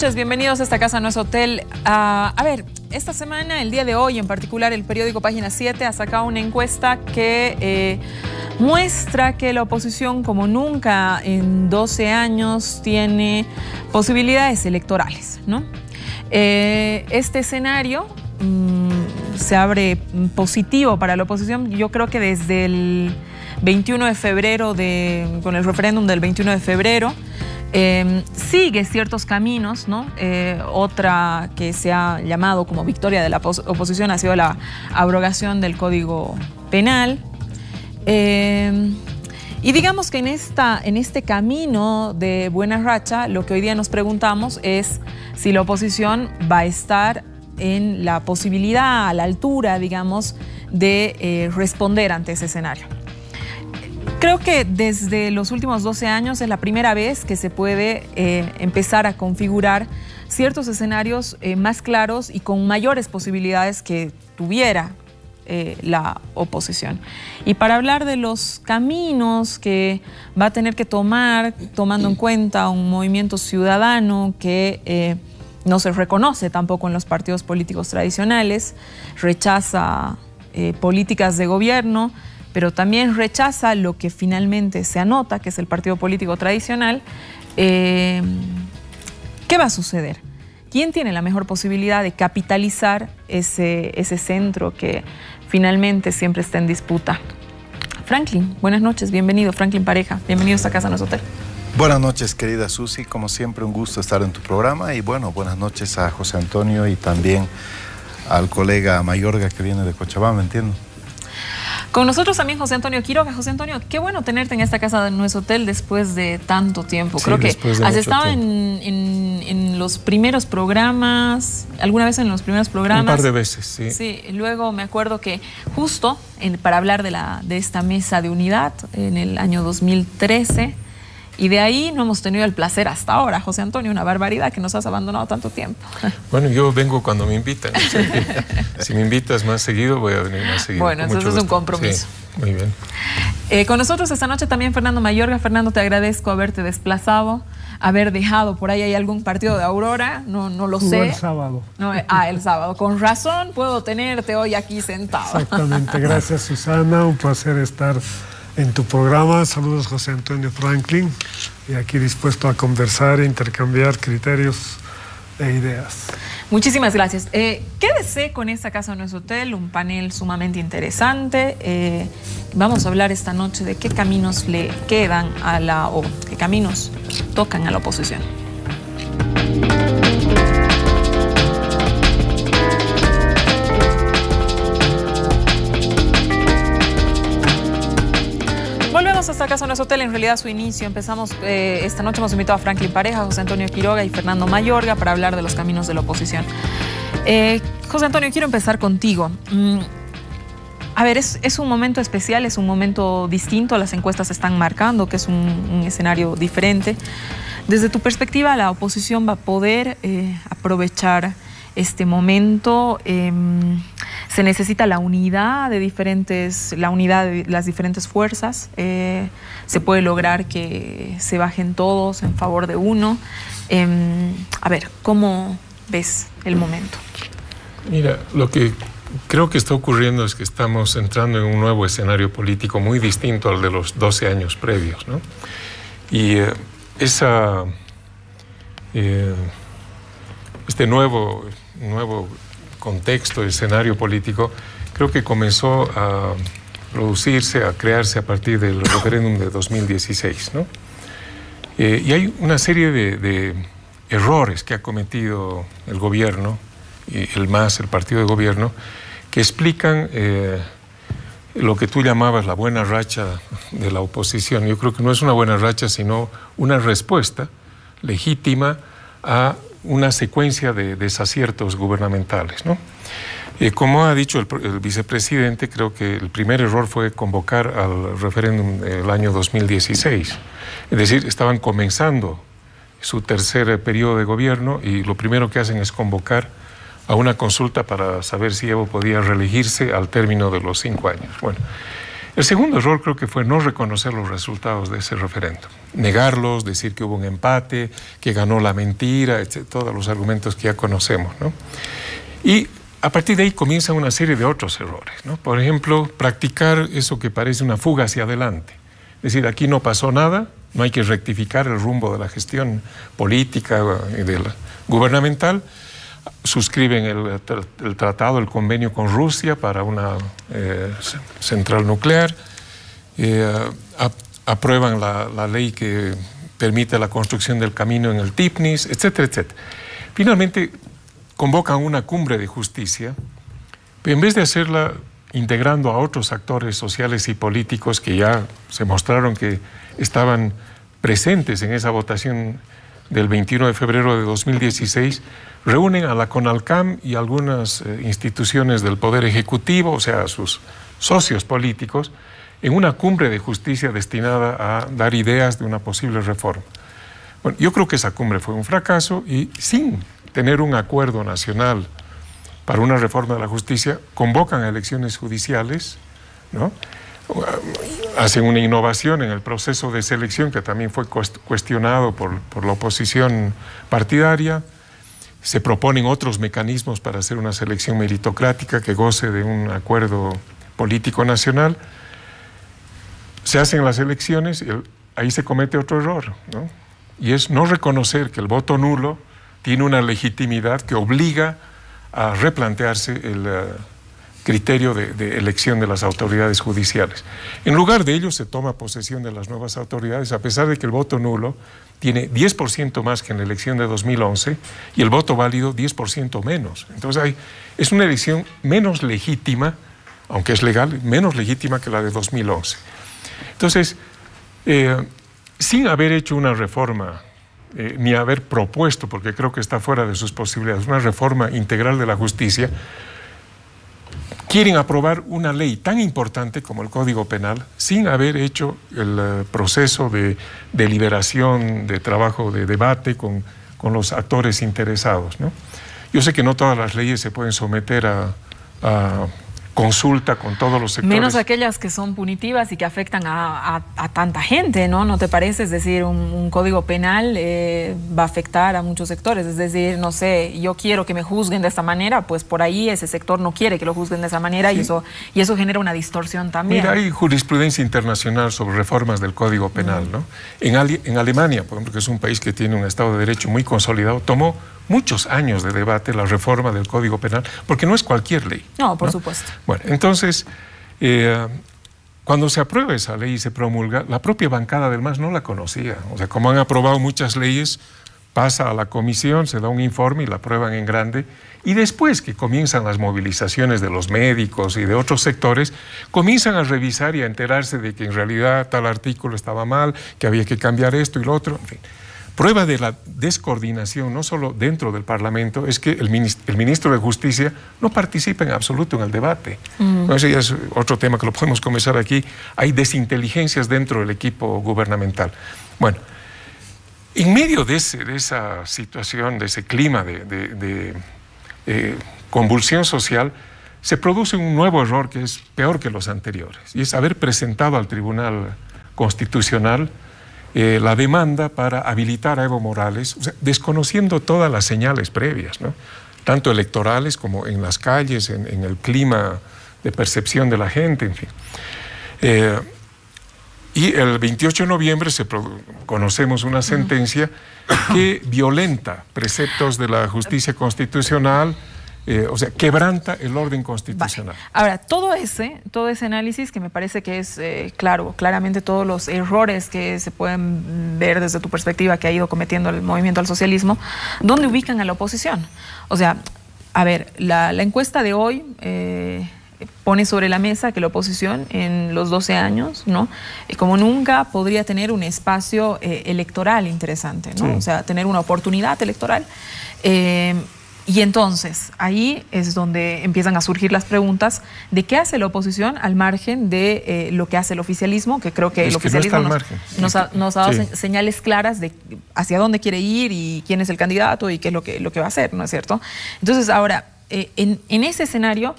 noches, bienvenidos a esta casa, no es hotel. A ver, esta semana, el día de hoy en particular, el periódico Página 7 ha sacado una encuesta que muestra que la oposición, como nunca en 12 años, tiene posibilidades electorales, ¿no? Este escenario se abre positivo para la oposición. Yo creo que desde el 21 de febrero, con el referéndum del 21 de febrero, sigue ciertos caminos, ¿no? Otra que se ha llamado como victoria de la oposición ha sido la abrogación del Código Penal. Y digamos que en este camino de buena racha, lo que hoy día nos preguntamos es si la oposición va a estar en la posibilidad, a la altura, digamos, de responder ante ese escenario. Creo que desde los últimos 12 años es la primera vez que se puede empezar a configurar ciertos escenarios más claros y con mayores posibilidades que tuviera la oposición. Y para hablar de los caminos que va a tener que tomar, tomando en cuenta un movimiento ciudadano que no se reconoce tampoco en los partidos políticos tradicionales, rechaza políticas de gobierno, pero también rechaza lo que finalmente se anota, que es el partido político tradicional. ¿Qué va a suceder? ¿Quién tiene la mejor posibilidad de capitalizar ese centro que finalmente siempre está en disputa? Franklin, buenas noches, bienvenido. Franklin Pareja, bienvenido a esta casa, no es hotel. Buenas noches, querida Susi, como siempre un gusto estar en tu programa y bueno, buenas noches a José Antonio y también al colega Mayorga que viene de Cochabamba, entiendo. Con nosotros también José Antonio Quiroga. José Antonio, qué bueno tenerte en esta casa de nuestro hotel después de tanto tiempo. Sí, creo que has estado en los primeros programas, alguna vez en los primeros programas. Un par de veces, sí. Sí, luego me acuerdo que justo para hablar de esta mesa de unidad en el año 2013, y de ahí no hemos tenido el placer hasta ahora, José Antonio, una barbaridad que nos has abandonado tanto tiempo. Bueno, yo vengo cuando me invitan. Si me invitas más seguido, voy a venir más seguido. Bueno, entonces es un compromiso. Sí, muy bien. Con nosotros esta noche también Fernando Mayorga. Fernando, te agradezco haberte desplazado, haber dejado por ahí, ¿hay algún partido de Aurora? No lo sé. El sábado. No, el sábado. Con razón puedo tenerte hoy aquí sentado. Exactamente. Gracias, Susana. Un placer estar en tu programa. Saludos, José Antonio Franklin, y aquí dispuesto a conversar e intercambiar criterios e ideas. Muchísimas gracias. Quédese con esta casa no es hotel, un panel sumamente interesante. Vamos a hablar esta noche de qué caminos le quedan o qué caminos tocan a la oposición. Volvemos a esta casa no es hotel, en realidad su inicio. Empezamos, esta noche hemos invitado a Franklin Pareja, José Antonio Quiroga y Fernando Mayorga para hablar de los caminos de la oposición. José Antonio, quiero empezar contigo. A ver, es un momento especial, es un momento distinto, las encuestas están marcando que es un escenario diferente. Desde tu perspectiva, ¿la oposición va a poder aprovechar este momento? Se necesita la unidad de las diferentes fuerzas. Se puede lograr que se bajen todos en favor de uno. A ver, ¿cómo ves el momento? Mira, lo que creo que está ocurriendo es que estamos entrando en un nuevo escenario político muy distinto al de los 12 años previos, ¿no? Y este nuevo contexto, escenario político, creo que comenzó a producirse, a crearse a partir del referéndum de 2016, ¿no? Y hay una serie de errores que ha cometido el gobierno, y el partido de gobierno, que explican lo que tú llamabas la buena racha de la oposición. Yo creo que no es una buena racha, sino una respuesta legítima a una secuencia de desaciertos gubernamentales, ¿no? Como ha dicho el vicepresidente, creo que el primer error fue convocar al referéndum del año 2016. Es decir, estaban comenzando su tercer periodo de gobierno y lo primero que hacen es convocar a una consulta para saber si Evo podía reelegirse al término de los 5 años. Bueno, El segundo error creo que fue no reconocer los resultados de ese referéndum, negarlos, decir que hubo un empate, que ganó la mentira, etc., todos los argumentos que ya conocemos, ¿no? Y a partir de ahí comienzan una serie de otros errores, ¿no? Por ejemplo, practicar eso que parece una fuga hacia adelante. Es decir, aquí no pasó nada, no hay que rectificar el rumbo de la gestión política y gubernamental. Suscriben el tratado, el convenio con Rusia para una central nuclear, aprueban la ley que permite la construcción del camino en el Tipnis, etcétera, etcétera. Finalmente convocan una cumbre de justicia, pero en vez de hacerla integrando a otros actores sociales y políticos que ya se mostraron que estaban presentes en esa votación del 21 de febrero de 2016, reúnen a la CONALCAM y algunas instituciones del Poder Ejecutivo, o sea, a sus socios políticos, en una cumbre de justicia destinada a dar ideas de una posible reforma. Bueno, yo creo que esa cumbre fue un fracaso y sin tener un acuerdo nacional para una reforma de la justicia, convocan a elecciones judiciales, ¿no? Hacen una innovación en el proceso de selección que también fue cuestionado por la oposición partidaria. Se proponen otros mecanismos para hacer una selección meritocrática que goce de un acuerdo político nacional. Se hacen las elecciones y ahí se comete otro error, ¿no? Y es no reconocer que el voto nulo tiene una legitimidad que obliga a replantearse el criterio de elección de las autoridades judiciales. En lugar de ello, se toma posesión de las nuevas autoridades, a pesar de que el voto nulo tiene 10% más que en la elección de 2011 y el voto válido 10% menos. Entonces es una elección menos legítima, aunque es legal, menos legítima que la de 2011. Entonces, sin haber hecho una reforma, ni haber propuesto, porque creo que está fuera de sus posibilidades, una reforma integral de la justicia, quieren aprobar una ley tan importante como el Código Penal sin haber hecho el proceso de deliberación, de trabajo, de debate con los actores interesados, ¿no? Yo sé que no todas las leyes se pueden someter a consulta con todos los sectores. Menos aquellas que son punitivas y que afectan a tanta gente, ¿no? ¿No te parece? Es decir, un código penal va a afectar a muchos sectores. Es decir, no sé, yo quiero que me juzguen de esta manera, pues por ahí ese sector no quiere que lo juzguen de esa manera, sí. y eso genera una distorsión también. Mira, hay jurisprudencia internacional sobre reformas del Código Penal, ¿no? En Alemania, por ejemplo, que es un país que tiene un Estado de Derecho muy consolidado, tomó muchos años de debate la reforma del Código Penal, porque no es cualquier ley. No, por supuesto. Bueno, entonces, cuando se aprueba esa ley y se promulga, la propia bancada del MAS no la conocía. O sea, como han aprobado muchas leyes, pasa a la comisión, se da un informe y la aprueban en grande. Y después que comienzan las movilizaciones de los médicos y de otros sectores, comienzan a revisar y a enterarse de que en realidad tal artículo estaba mal, que había que cambiar esto y lo otro, en fin. Prueba de la descoordinación, no solo dentro del Parlamento, es que el ministro de Justicia no participa en absoluto en el debate. Ese ya es otro tema que lo podemos comenzar aquí. Hay desinteligencias dentro del equipo gubernamental. Bueno, en medio de esa situación, de ese clima de convulsión social, se produce un nuevo error que es peor que los anteriores, y es haber presentado al Tribunal Constitucional la demanda para habilitar a Evo Morales, o sea, desconociendo todas las señales previas, ¿no? Tanto electorales como en las calles, en el clima de percepción de la gente, en fin. Y el 28 de noviembre conocemos una sentencia que violenta preceptos de la justicia constitucional, o sea, quebranta el orden constitucional. Vale. Ahora, todo ese análisis que me parece que es claramente todos los errores que se pueden ver desde tu perspectiva que ha ido cometiendo el movimiento al socialismo, ¿dónde ubican a la oposición? O sea, a ver, la encuesta de hoy pone sobre la mesa que la oposición en los 12 años, ¿no? Como nunca podría tener un espacio electoral interesante, ¿no? Sí. O sea, tener una oportunidad electoral. Y entonces, ahí es donde empiezan a surgir las preguntas de qué hace la oposición al margen de lo que hace el oficialismo, que creo que el oficialismo nos ha dado señales claras de hacia dónde quiere ir y quién es el candidato y qué es lo que va a hacer, ¿no es cierto? Entonces, ahora, en ese escenario,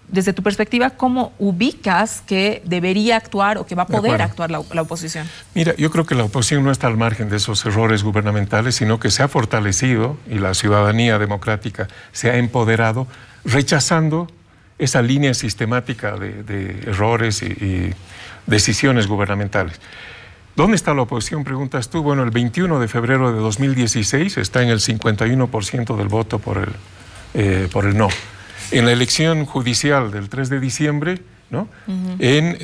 desde tu perspectiva, ¿cómo ubicas que debería actuar o que va a poder actuar la oposición? Mira, yo creo que la oposición no está al margen de esos errores gubernamentales, sino que se ha fortalecido y la ciudadanía democrática se ha empoderado rechazando esa línea sistemática de errores y decisiones gubernamentales. ¿Dónde está la oposición? Preguntas tú. Bueno, el 21 de febrero de 2016 está en el 51% del voto por el no. En la elección judicial del 3 de diciembre, ¿no? En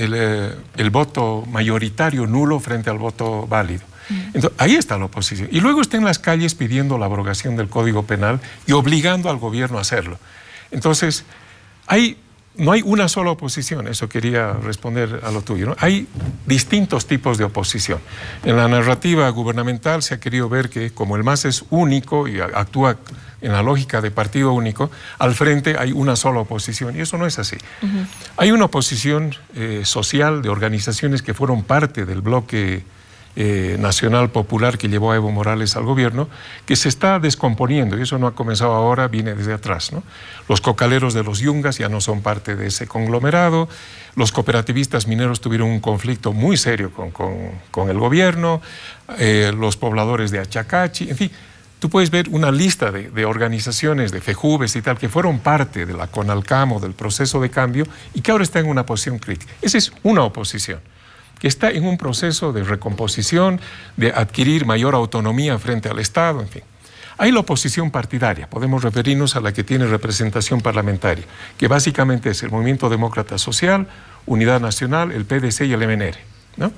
el voto mayoritario nulo frente al voto válido. Entonces, ahí está la oposición. Y luego está en las calles pidiendo la abrogación del Código Penal y obligando al gobierno a hacerlo. Entonces, no hay una sola oposición, eso quería responder a lo tuyo, ¿no? Hay distintos tipos de oposición. En la narrativa gubernamental se ha querido ver que como el MAS es único y actúa en la lógica de partido único, al frente hay una sola oposición, y eso no es así. Hay una oposición social de organizaciones que fueron parte del bloque nacional popular que llevó a Evo Morales al gobierno, que se está descomponiendo, y eso no ha comenzado ahora, viene desde atrás, ¿no? Los cocaleros de los Yungas ya no son parte de ese conglomerado, los cooperativistas mineros tuvieron un conflicto muy serio con el gobierno, los pobladores de Achacachi, en fin, tú puedes ver una lista de organizaciones, de FEJUVES y tal, que fueron parte de la CONALCAM, del proceso de cambio, y que ahora están en una posición crítica. Esa es una oposición que está en un proceso de recomposición, de adquirir mayor autonomía frente al Estado, en fin. Hay la oposición partidaria, podemos referirnos a la que tiene representación parlamentaria, que básicamente es el Movimiento Demócrata Social, Unidad Nacional, el PDC y el MNR, ¿no?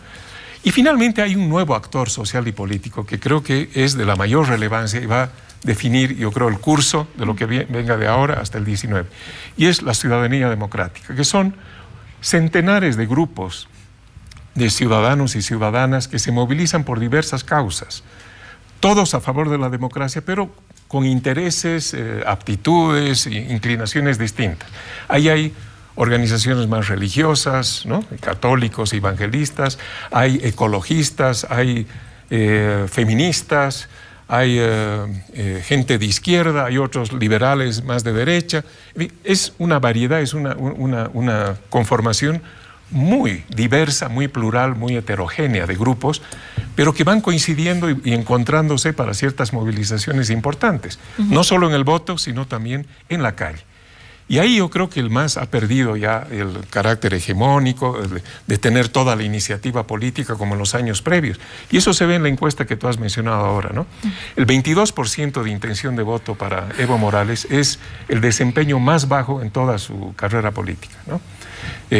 Y finalmente hay un nuevo actor social y político que creo que es de la mayor relevancia y va a definir, yo creo, el curso de lo que venga de ahora hasta el 19, y es la ciudadanía democrática, que son centenares de grupos de ciudadanos y ciudadanas que se movilizan por diversas causas, todos a favor de la democracia, pero con intereses, aptitudes, inclinaciones distintas. Ahí hay organizaciones más religiosas, ¿no? Católicos, evangelistas, hay ecologistas, hay feministas, hay gente de izquierda, hay otros liberales más de derecha. Es una variedad, es una conformación muy diversa, muy plural, muy heterogénea de grupos, pero que van coincidiendo y encontrándose para ciertas movilizaciones importantes, no solo en el voto, sino también en la calle. Y ahí yo creo que el MAS ha perdido ya el carácter hegemónico de tener toda la iniciativa política como en los años previos. Y eso se ve en la encuesta que tú has mencionado ahora, ¿no? El 22% de intención de voto para Evo Morales es el desempeño más bajo en toda su carrera política, ¿no?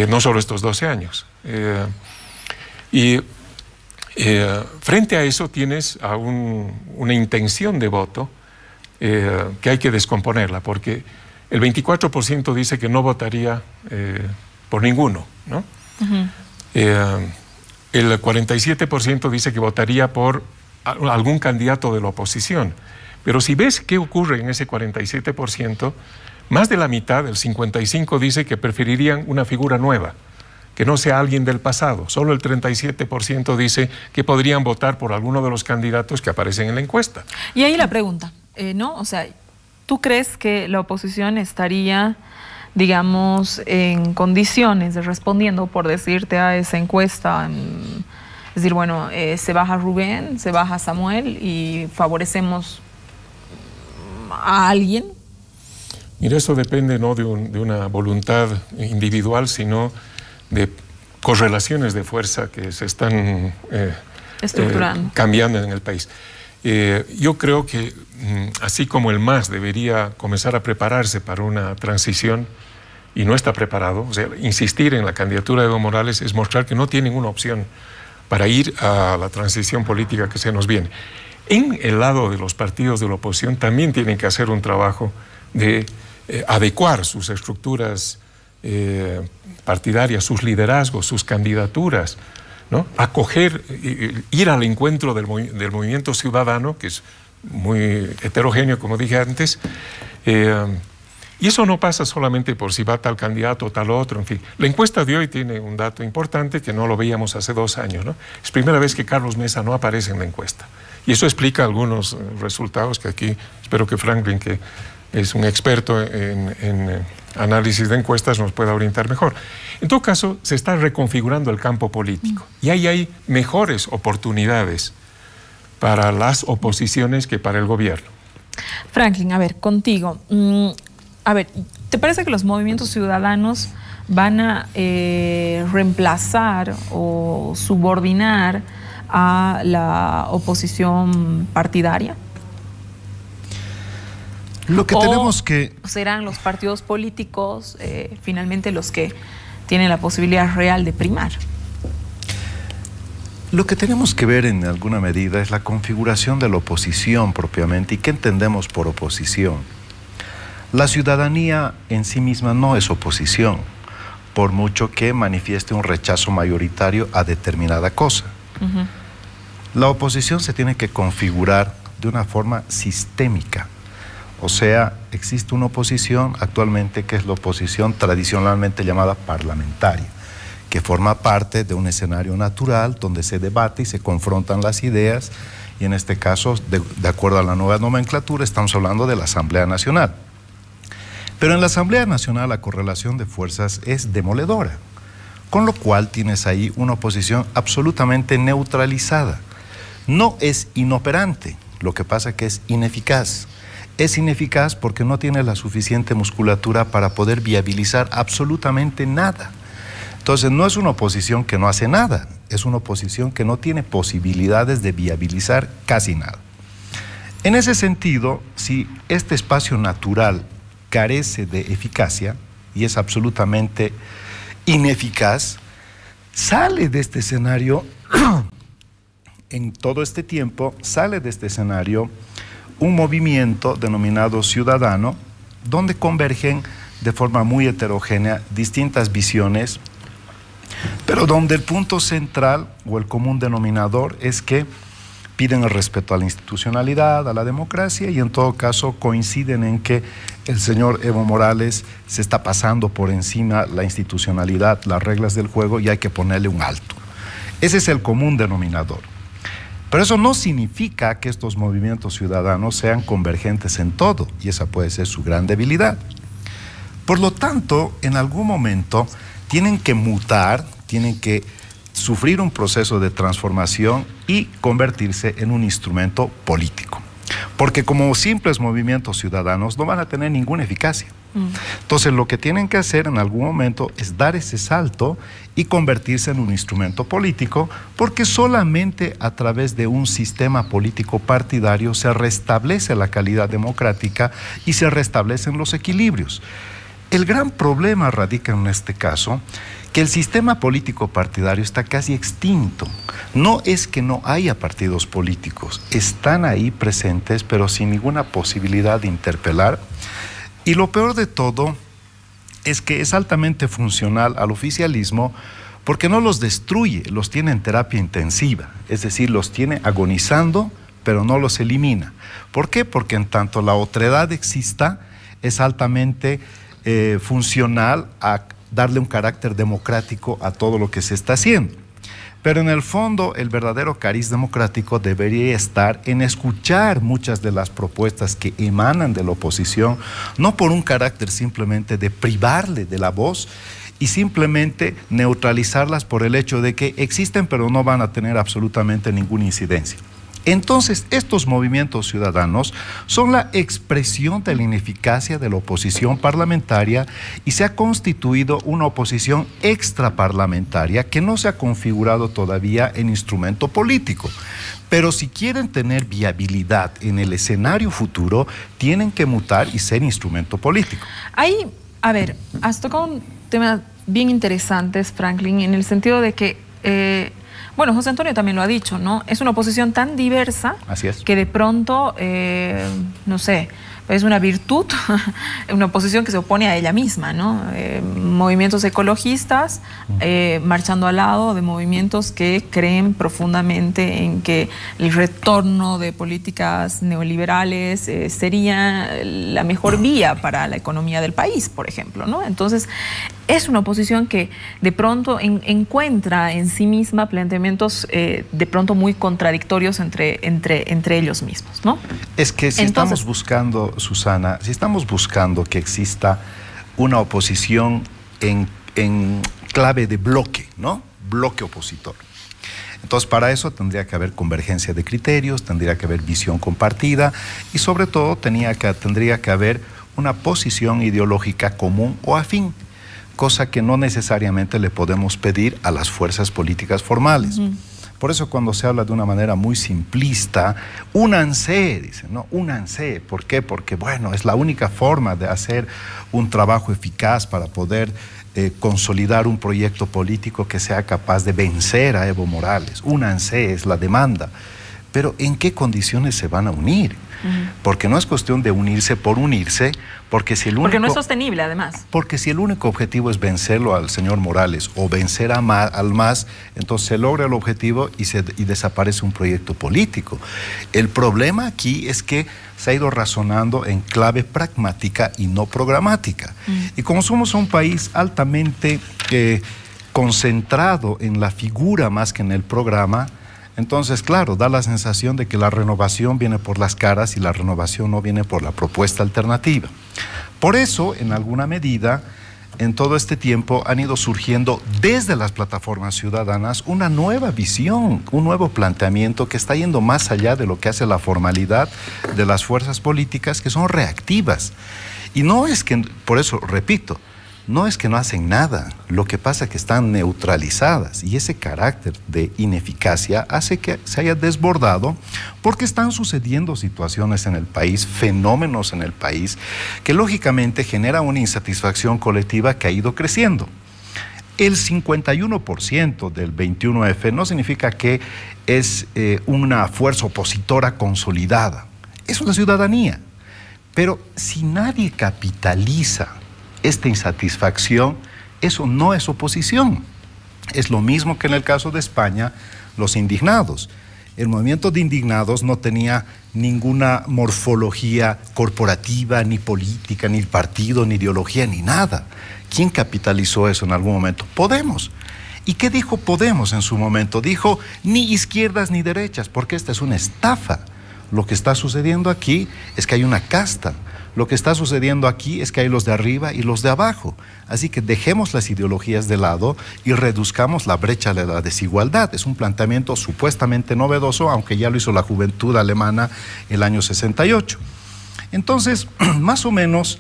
No solo estos 12 años. Frente a eso tienes a una intención de voto que hay que descomponerla, porque el 24% dice que no votaría por ninguno, ¿no? El 47% dice que votaría por algún candidato de la oposición. Pero si ves qué ocurre en ese 47%, más de la mitad, el 55%, dice que preferirían una figura nueva, que no sea alguien del pasado. Solo el 37% dice que podrían votar por alguno de los candidatos que aparecen en la encuesta. Y ahí la pregunta, ¿no? O sea, ¿tú crees que la oposición estaría, digamos, en condiciones de respondiendo, por decirte, a esa encuesta? Es decir, bueno, se baja Rubén, se baja Samuel y favorecemos a alguien. Mira, eso depende no de una voluntad individual, sino de correlaciones de fuerza que se están cambiando en el país. Yo creo que así como el MAS debería comenzar a prepararse para una transición y no está preparado, o sea, insistir en la candidatura de Evo Morales es mostrar que no tiene ninguna opción para ir a la transición política que se nos viene. En el lado de los partidos de la oposición también tienen que hacer un trabajo de adecuar sus estructuras partidarias, sus liderazgos, sus candidaturas, ¿no? Acoger, ir al encuentro del movimiento ciudadano, que es muy heterogéneo, como dije antes, y eso no pasa solamente por si va tal candidato o tal otro, en fin. La encuesta de hoy tiene un dato importante que no lo veíamos hace 2 años, ¿no? Es primera vez que Carlos Mesa no aparece en la encuesta, y eso explica algunos resultados que aquí espero que Franklin, que es un experto en análisis de encuestas, nos puede orientar mejor. En todo caso, se está reconfigurando el campo político y ahí hay mejores oportunidades para las oposiciones que para el gobierno. Franklin, a ver, contigo. A ver, ¿te parece que los movimientos ciudadanos van a reemplazar o subordinar a la oposición partidaria? Lo que tenemos que... ¿Serán los partidos políticos finalmente los que tienen la posibilidad real de primar? Lo que tenemos que ver en alguna medida es la configuración de la oposición propiamente. ¿Y qué entendemos por oposición? La ciudadanía en sí misma no es oposición, por mucho que manifieste un rechazo mayoritario a determinada cosa. La oposición se tiene que configurar de una forma sistémica. O sea, existe una oposición actualmente que es la oposición tradicionalmente llamada parlamentaria, que forma parte de un escenario natural donde se debate y se confrontan las ideas, y en este caso, de acuerdo a la nueva nomenclatura, estamos hablando de la Asamblea Nacional. Pero en la Asamblea Nacional la correlación de fuerzas es demoledora, con lo cual tienes ahí una oposición absolutamente neutralizada. No es inoperante, lo que pasa que es ineficaz. Es ineficaz porque no tiene la suficiente musculatura para poder viabilizar absolutamente nada. Entonces no es una oposición que no hace nada, es una oposición que no tiene posibilidades de viabilizar casi nada. En ese sentido, si este espacio natural carece de eficacia y es absolutamente ineficaz, sale de este escenario, en todo este tiempo, sale de este escenario un movimiento denominado ciudadano, donde convergen de forma muy heterogénea distintas visiones, pero donde el punto central o el común denominador es que piden el respeto a la institucionalidad, a la democracia, y en todo caso coinciden en que el señor Evo Morales se está pasando por encima la institucionalidad, las reglas del juego, y hay que ponerle un alto. Ese es el común denominador. Pero eso no significa que estos movimientos ciudadanos sean convergentes en todo, y esa puede ser su gran debilidad. Por lo tanto, en algún momento tienen que mutar, tienen que sufrir un proceso de transformación y convertirse en un instrumento político. Porque como simples movimientos ciudadanos no van a tener ninguna eficacia. Entonces lo que tienen que hacer en algún momento es dar ese salto y convertirse en un instrumento político, porque solamente a través de un sistema político partidario se restablece la calidad democrática y se restablecen los equilibrios. El gran problema radica en este caso que el sistema político partidario está casi extinto. No es que no haya partidos políticos, están ahí presentes, pero sin ninguna posibilidad de interpelar. Y lo peor de todo es que es altamente funcional al oficialismo porque no los destruye, los tiene en terapia intensiva, es decir, los tiene agonizando, pero no los elimina. ¿Por qué? Porque en tanto la otredad exista, es altamente funcional a darle un carácter democrático a todo lo que se está haciendo. Pero en el fondo, el verdadero cariz democrático debería estar en escuchar muchas de las propuestas que emanan de la oposición, no por un carácter simplemente de privarle de la voz y simplemente neutralizarlas por el hecho de que existen pero no van a tener absolutamente ninguna incidencia. Entonces, estos movimientos ciudadanos son la expresión de la ineficacia de la oposición parlamentaria y se ha constituido una oposición extraparlamentaria que no se ha configurado todavía en instrumento político. Pero si quieren tener viabilidad en el escenario futuro, tienen que mutar y ser instrumento político. Ahí, a ver, has tocado un tema bien interesante, Franklin, en el sentido de que... bueno, José Antonio también lo ha dicho, ¿no? Es una oposición tan diversa. Así es. Que de pronto, no sé, es una virtud, una oposición que se opone a ella misma, ¿no? Movimientos ecologistas marchando al lado de movimientos que creen profundamente en que el retorno de políticas neoliberales sería la mejor vía para la economía del país, por ejemplo, ¿no? Entonces, es una oposición que de pronto encuentra en sí misma planteamientos de pronto muy contradictorios entre ellos mismos, ¿no? Es que si estamos buscando, Susana, si estamos buscando que exista una oposición en clave de bloque, ¿no? Bloque opositor. Entonces, para eso tendría que haber convergencia de criterios, tendría que haber visión compartida y sobre todo tendría que haber una posición ideológica común o afín, cosa que no necesariamente le podemos pedir a las fuerzas políticas formales. Por eso cuando se habla de una manera muy simplista, únanse, dicen, ¿no? Únanse. ¿Por qué? Porque, bueno, es la única forma de hacer un trabajo eficaz para poder consolidar un proyecto político que sea capaz de vencer a Evo Morales. Únanse, es la demanda. Pero ¿en qué condiciones se van a unir? Porque no es cuestión de unirse por unirse, porque si el único... Porque no es sostenible, además. Porque si el único objetivo es vencerlo al señor Morales o vencer al MAS, entonces se logra el objetivo y desaparece un proyecto político. El problema aquí es que se ha ido razonando en clave pragmática y no programática. Y como somos un país altamente concentrado en la figura más que en el programa, entonces, claro, da la sensación de que la renovación viene por las caras y la renovación no viene por la propuesta alternativa. Por eso, en alguna medida, en todo este tiempo han ido surgiendo desde las plataformas ciudadanas una nueva visión, un nuevo planteamiento que está yendo más allá de lo que hace la formalidad de las fuerzas políticas que son reactivas. Y no es que, por eso, repito, no es que no hacen nada, lo que pasa es que están neutralizadas y ese carácter de ineficacia hace que se haya desbordado porque están sucediendo situaciones en el país, fenómenos en el país que lógicamente genera una insatisfacción colectiva que ha ido creciendo. El 51% del 21F no significa que es una fuerza opositora consolidada, es una ciudadanía, pero si nadie capitaliza esta insatisfacción, eso no es oposición. Es lo mismo que en el caso de España, los indignados. El movimiento de indignados no tenía ninguna morfología corporativa, ni política, ni partido, ni ideología, ni nada. ¿Quién capitalizó eso en algún momento? Podemos. ¿Y qué dijo Podemos en su momento? Dijo, ni izquierdas ni derechas, porque esta es una estafa. Lo que está sucediendo aquí es que hay una casta. Lo que está sucediendo aquí es que hay los de arriba y los de abajo. Así que dejemos las ideologías de lado y reduzcamos la brecha de la desigualdad. Es un planteamiento supuestamente novedoso, aunque ya lo hizo la juventud alemana el año 68. Entonces, más o menos,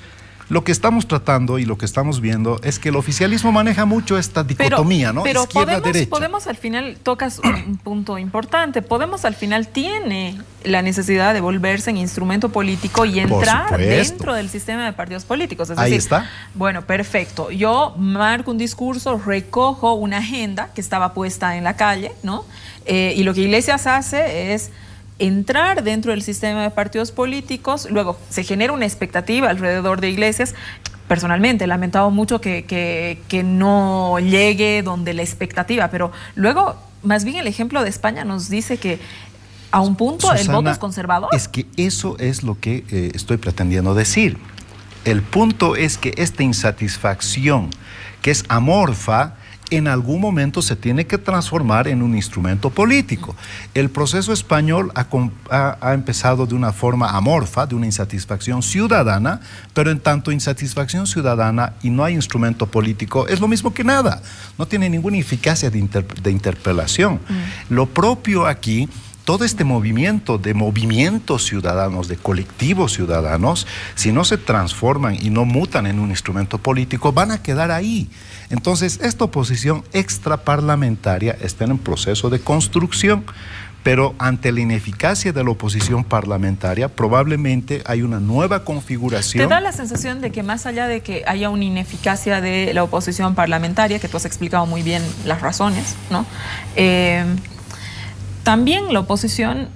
lo que estamos tratando y lo que estamos viendo es que el oficialismo maneja mucho esta dicotomía, ¿no? Pero izquierda-derecha. Podemos al final, tocas un punto importante, Podemos al final tiene la necesidad de volverse en instrumento político y entrar dentro del sistema de partidos políticos. Es decir, está. Bueno, perfecto. Yo marco un discurso, recojo una agenda que estaba puesta en la calle, ¿no? Y lo que Iglesias hace es entrar dentro del sistema de partidos políticos, luego se genera una expectativa alrededor de Iglesias. Personalmente he lamentado mucho que no llegue donde la expectativa, pero luego más bien el ejemplo de España nos dice que a un punto, Susana, el voto es conservador. Es que eso es lo que estoy pretendiendo decir. El punto es que esta insatisfacción, que es amorfa, en algún momento se tiene que transformar en un instrumento político. El proceso español ha empezado de una forma amorfa, de una insatisfacción ciudadana, pero en tanto insatisfacción ciudadana y no hay instrumento político, es lo mismo que nada. No tiene ninguna eficacia de interpelación. Lo propio aquí, todo este movimiento de movimientos ciudadanos, de colectivos ciudadanos, si no se transforman y no mutan en un instrumento político, van a quedar ahí. Entonces, esta oposición extraparlamentaria está en un proceso de construcción, pero ante la ineficacia de la oposición parlamentaria, probablemente hay una nueva configuración. ¿Te da la sensación de que más allá de que haya una ineficacia de la oposición parlamentaria, que tú has explicado muy bien las razones, ¿no? También la oposición,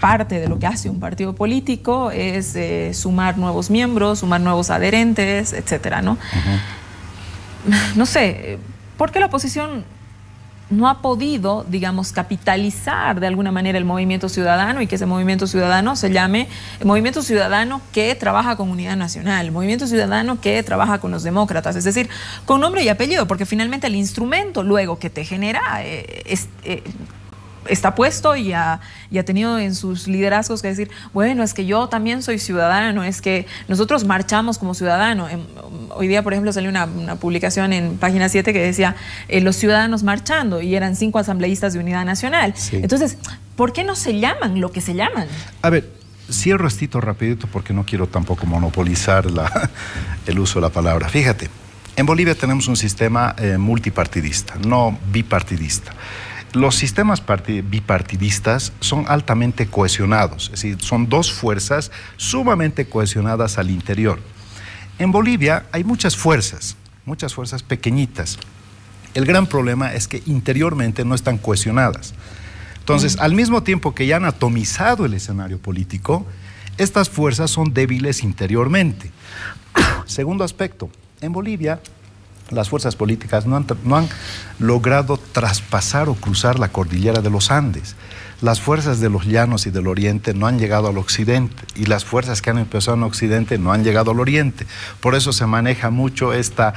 parte de lo que hace un partido político es sumar nuevos miembros, sumar nuevos adherentes, etcétera, ¿no? No sé, ¿por qué la oposición no ha podido, digamos, capitalizar de alguna manera el movimiento ciudadano y que ese movimiento ciudadano se llame el movimiento ciudadano que trabaja con Unidad Nacional, el movimiento ciudadano que trabaja con los demócratas, es decir, con nombre y apellido, porque finalmente el instrumento luego que te genera está puesto y ha tenido en sus liderazgos que decir, bueno, es que yo también soy ciudadano, es que nosotros marchamos como ciudadano. Hoy día, por ejemplo, salió una publicación en Página 7 que decía los ciudadanos marchando y eran 5 asambleístas de Unidad Nacional. Sí. Entonces, ¿por qué no se llaman lo que se llaman? A ver, cierro esto rapidito porque no quiero tampoco monopolizar el uso de la palabra. Fíjate, en Bolivia tenemos un sistema multipartidista, no bipartidista. Los sistemas bipartidistas son altamente cohesionados, es decir, son dos fuerzas sumamente cohesionadas al interior. En Bolivia hay muchas fuerzas pequeñitas. El gran problema es que interiormente no están cohesionadas. Entonces, al mismo tiempo que ya han atomizado el escenario político, estas fuerzas son débiles interiormente. Segundo aspecto, en Bolivia las fuerzas políticas no han logrado traspasar o cruzar la cordillera de los Andes. Las fuerzas de los llanos y del oriente no han llegado al occidente y las fuerzas que han empezado en occidente no han llegado al oriente. Por eso se maneja mucho este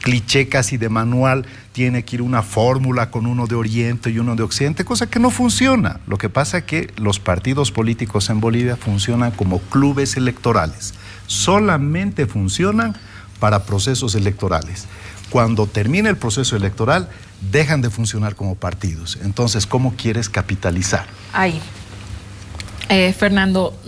cliché casi de manual, tiene que ir una fórmula con uno de oriente y uno de occidente, cosa que no funciona. Lo que pasa es que los partidos políticos en Bolivia funcionan como clubes electorales. Solamente funcionan para procesos electorales. Cuando termine el proceso electoral, dejan de funcionar como partidos. Entonces, ¿cómo quieres capitalizar? Ahí. Fernando,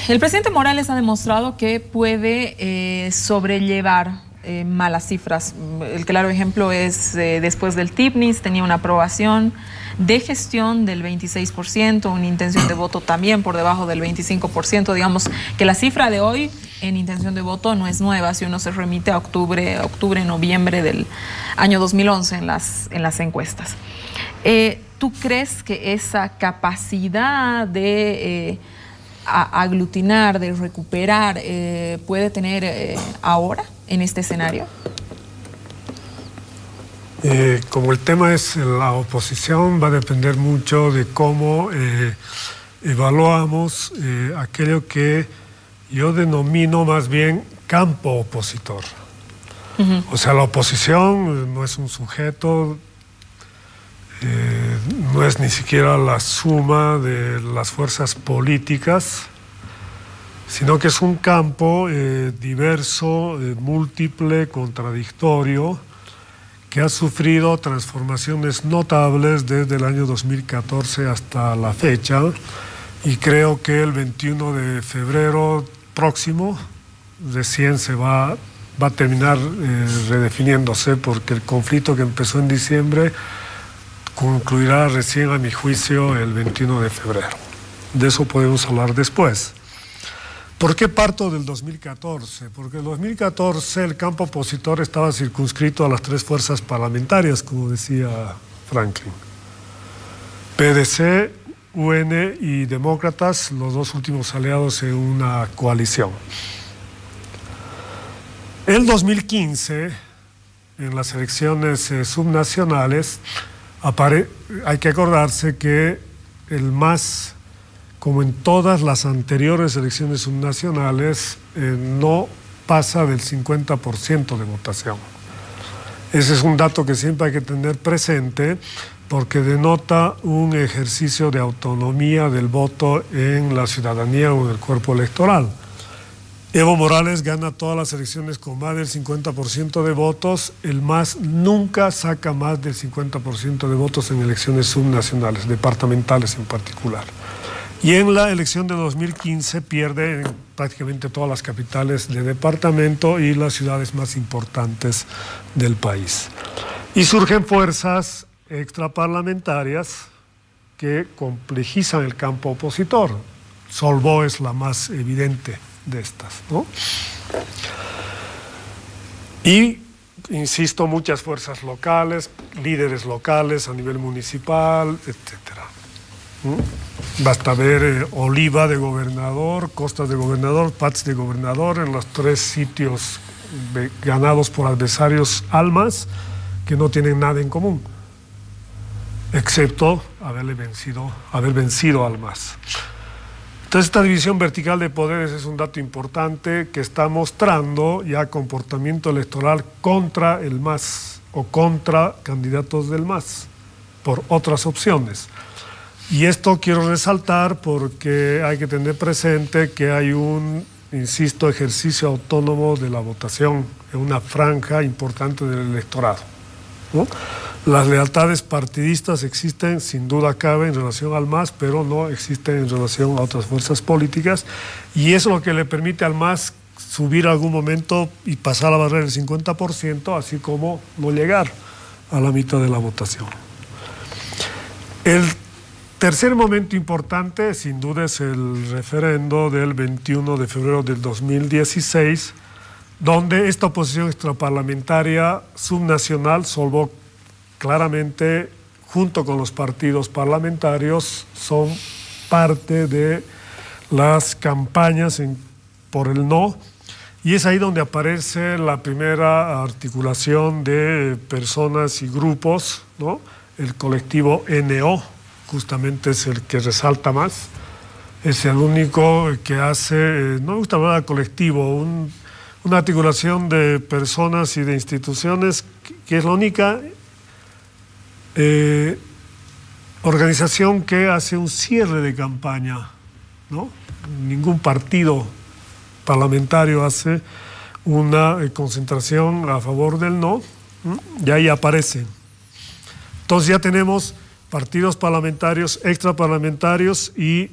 el presidente Morales ha demostrado que puede sobrellevar malas cifras. El claro ejemplo es después del TIPNIS, tenía una aprobación de gestión del 26%, una intención de voto también por debajo del 25%. Digamos que la cifra de hoy en intención de voto no es nueva, si uno se remite a octubre, noviembre del año 2011 en las encuestas. ¿Tú crees que esa capacidad de aglutinar, de recuperar, puede tener ahora en este escenario? Como el tema es la oposición, va a depender mucho de cómo evaluamos aquello que yo denomino más bien campo opositor. O sea, la oposición no es un sujeto, no es ni siquiera la suma de las fuerzas políticas, sino que es un campo diverso, múltiple, contradictorio, que ha sufrido transformaciones notables desde el año 2014 hasta la fecha, y creo que el 21 de febrero próximo recién se va a terminar redefiniéndose, porque el conflicto que empezó en diciembre concluirá recién, a mi juicio, el 21 de febrero. De eso podemos hablar después. ¿Por qué parto del 2014? Porque en el 2014 el campo opositor estaba circunscrito a las 3 fuerzas parlamentarias, como decía Franklin. PDC, UN y Demócratas, los 2 últimos aliados en una coalición. En 2015, en las elecciones subnacionales, hay que acordarse que el MAS, como en todas las anteriores elecciones subnacionales, no pasa del 50% de votación. Ese es un dato que siempre hay que tener presente, porque denota un ejercicio de autonomía del voto en la ciudadanía o en el cuerpo electoral. Evo Morales gana todas las elecciones con más del 50% de votos. El MAS nunca saca más del 50% de votos en elecciones subnacionales, departamentales en particular. Y en la elección de 2015 pierde en prácticamente todas las capitales de departamento y las ciudades más importantes del país. Y surgen fuerzas extraparlamentarias que complejizan el campo opositor. Solvó es la más evidente de estas, ¿no? Y, insisto, muchas fuerzas locales, líderes locales a nivel municipal, etcétera. Basta ver Oliva de gobernador, Costas de gobernador, Pats de gobernador en los 3 sitios ganados por adversarios almas que no tienen nada en común, excepto haber vencido al MAS. Entonces, esta división vertical de poderes es un dato importante que está mostrando ya comportamiento electoral contra el MAS o contra candidatos del MAS por otras opciones. Y esto quiero resaltar porque hay que tener presente que hay un, insisto, ejercicio autónomo de la votación en una franja importante del electorado, ¿no? Las lealtades partidistas existen, sin duda cabe, en relación al MAS, pero no existen en relación a otras fuerzas políticas, y eso es lo que le permite al MAS subir a algún momento y pasar a la barrera del 50%, así como no llegar a la mitad de la votación. El tercer momento importante, sin duda, es el referendo del 21 de febrero del 2016, donde esta oposición extraparlamentaria subnacional solvó claramente, junto con los partidos parlamentarios, son parte de las campañas por el no, y es ahí donde aparece la primera articulación de personas y grupos, ¿no? El colectivo NO, justamente es el que resalta más, es el único que hace, no me gusta hablar de colectivo, una articulación de personas y de instituciones que es la única organización que hace un cierre de campaña, ¿no? Ningún partido parlamentario hace una concentración a favor del no, y ahí aparece. Entonces ya tenemos partidos parlamentarios, extraparlamentarios y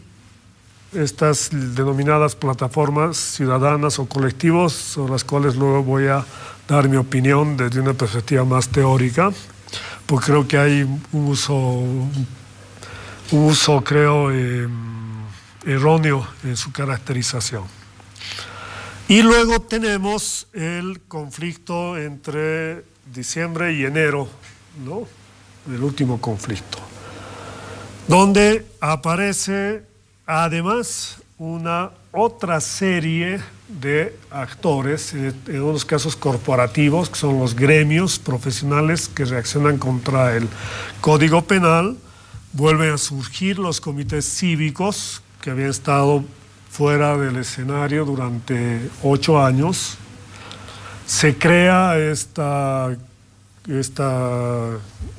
estas denominadas plataformas ciudadanas o colectivos, sobre las cuales luego voy a dar mi opinión desde una perspectiva más teórica, porque creo que hay un uso creo, erróneo en su caracterización. Y luego tenemos el conflicto entre diciembre y enero, ¿no? El último conflicto, donde aparece además una otra serie de actores, en unos casos corporativos, que son los gremios profesionales que reaccionan contra el Código Penal. Vuelven a surgir los comités cívicos que habían estado fuera del escenario durante 8 años. Se crea esta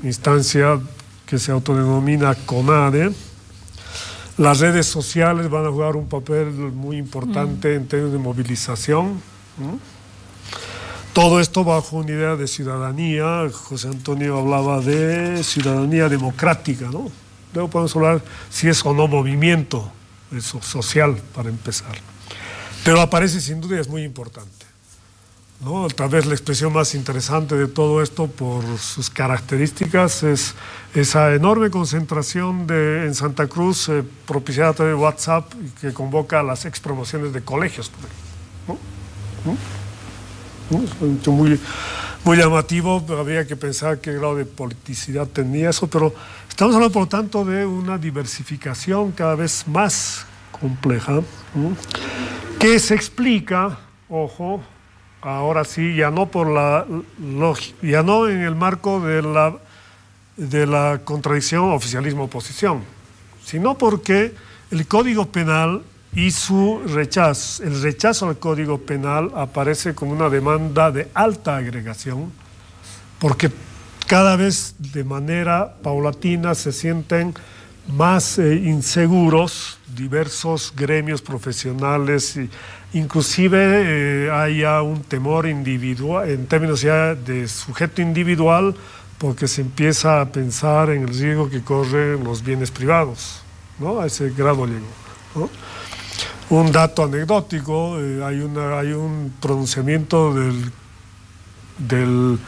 instancia que se autodenomina CONADE. Las redes sociales van a jugar un papel muy importante en términos de movilización, ¿no? Todo esto bajo una idea de ciudadanía. José Antonio hablaba de ciudadanía democrática, ¿no? Luego podemos hablar si es o no movimiento social, para empezar. Pero aparece sin duda y es muy importante, ¿no? Tal vez la expresión más interesante de todo esto por sus características es esa enorme concentración en Santa Cruz propiciada a través de WhatsApp y que convoca a las expromociones de colegios, ¿no? Es un hecho muy llamativo, pero habría que pensar qué grado de politicidad tenía eso, pero estamos hablando por lo tanto de una diversificación cada vez más compleja, ¿no? Que se explica, ojo, ahora sí, ya no ya no en el marco de la contradicción oficialismo-oposición, sino porque el Código Penal y el rechazo al Código Penal aparece como una demanda de alta agregación, porque cada vez de manera paulatina se sienten más inseguros diversos gremios profesionales, inclusive hay ya un temor individual, en términos ya de sujeto individual, porque se empieza a pensar en el riesgo que corren los bienes privados, ¿no? A ese grado llegó, ¿no? Un dato anecdótico, hay un pronunciamiento del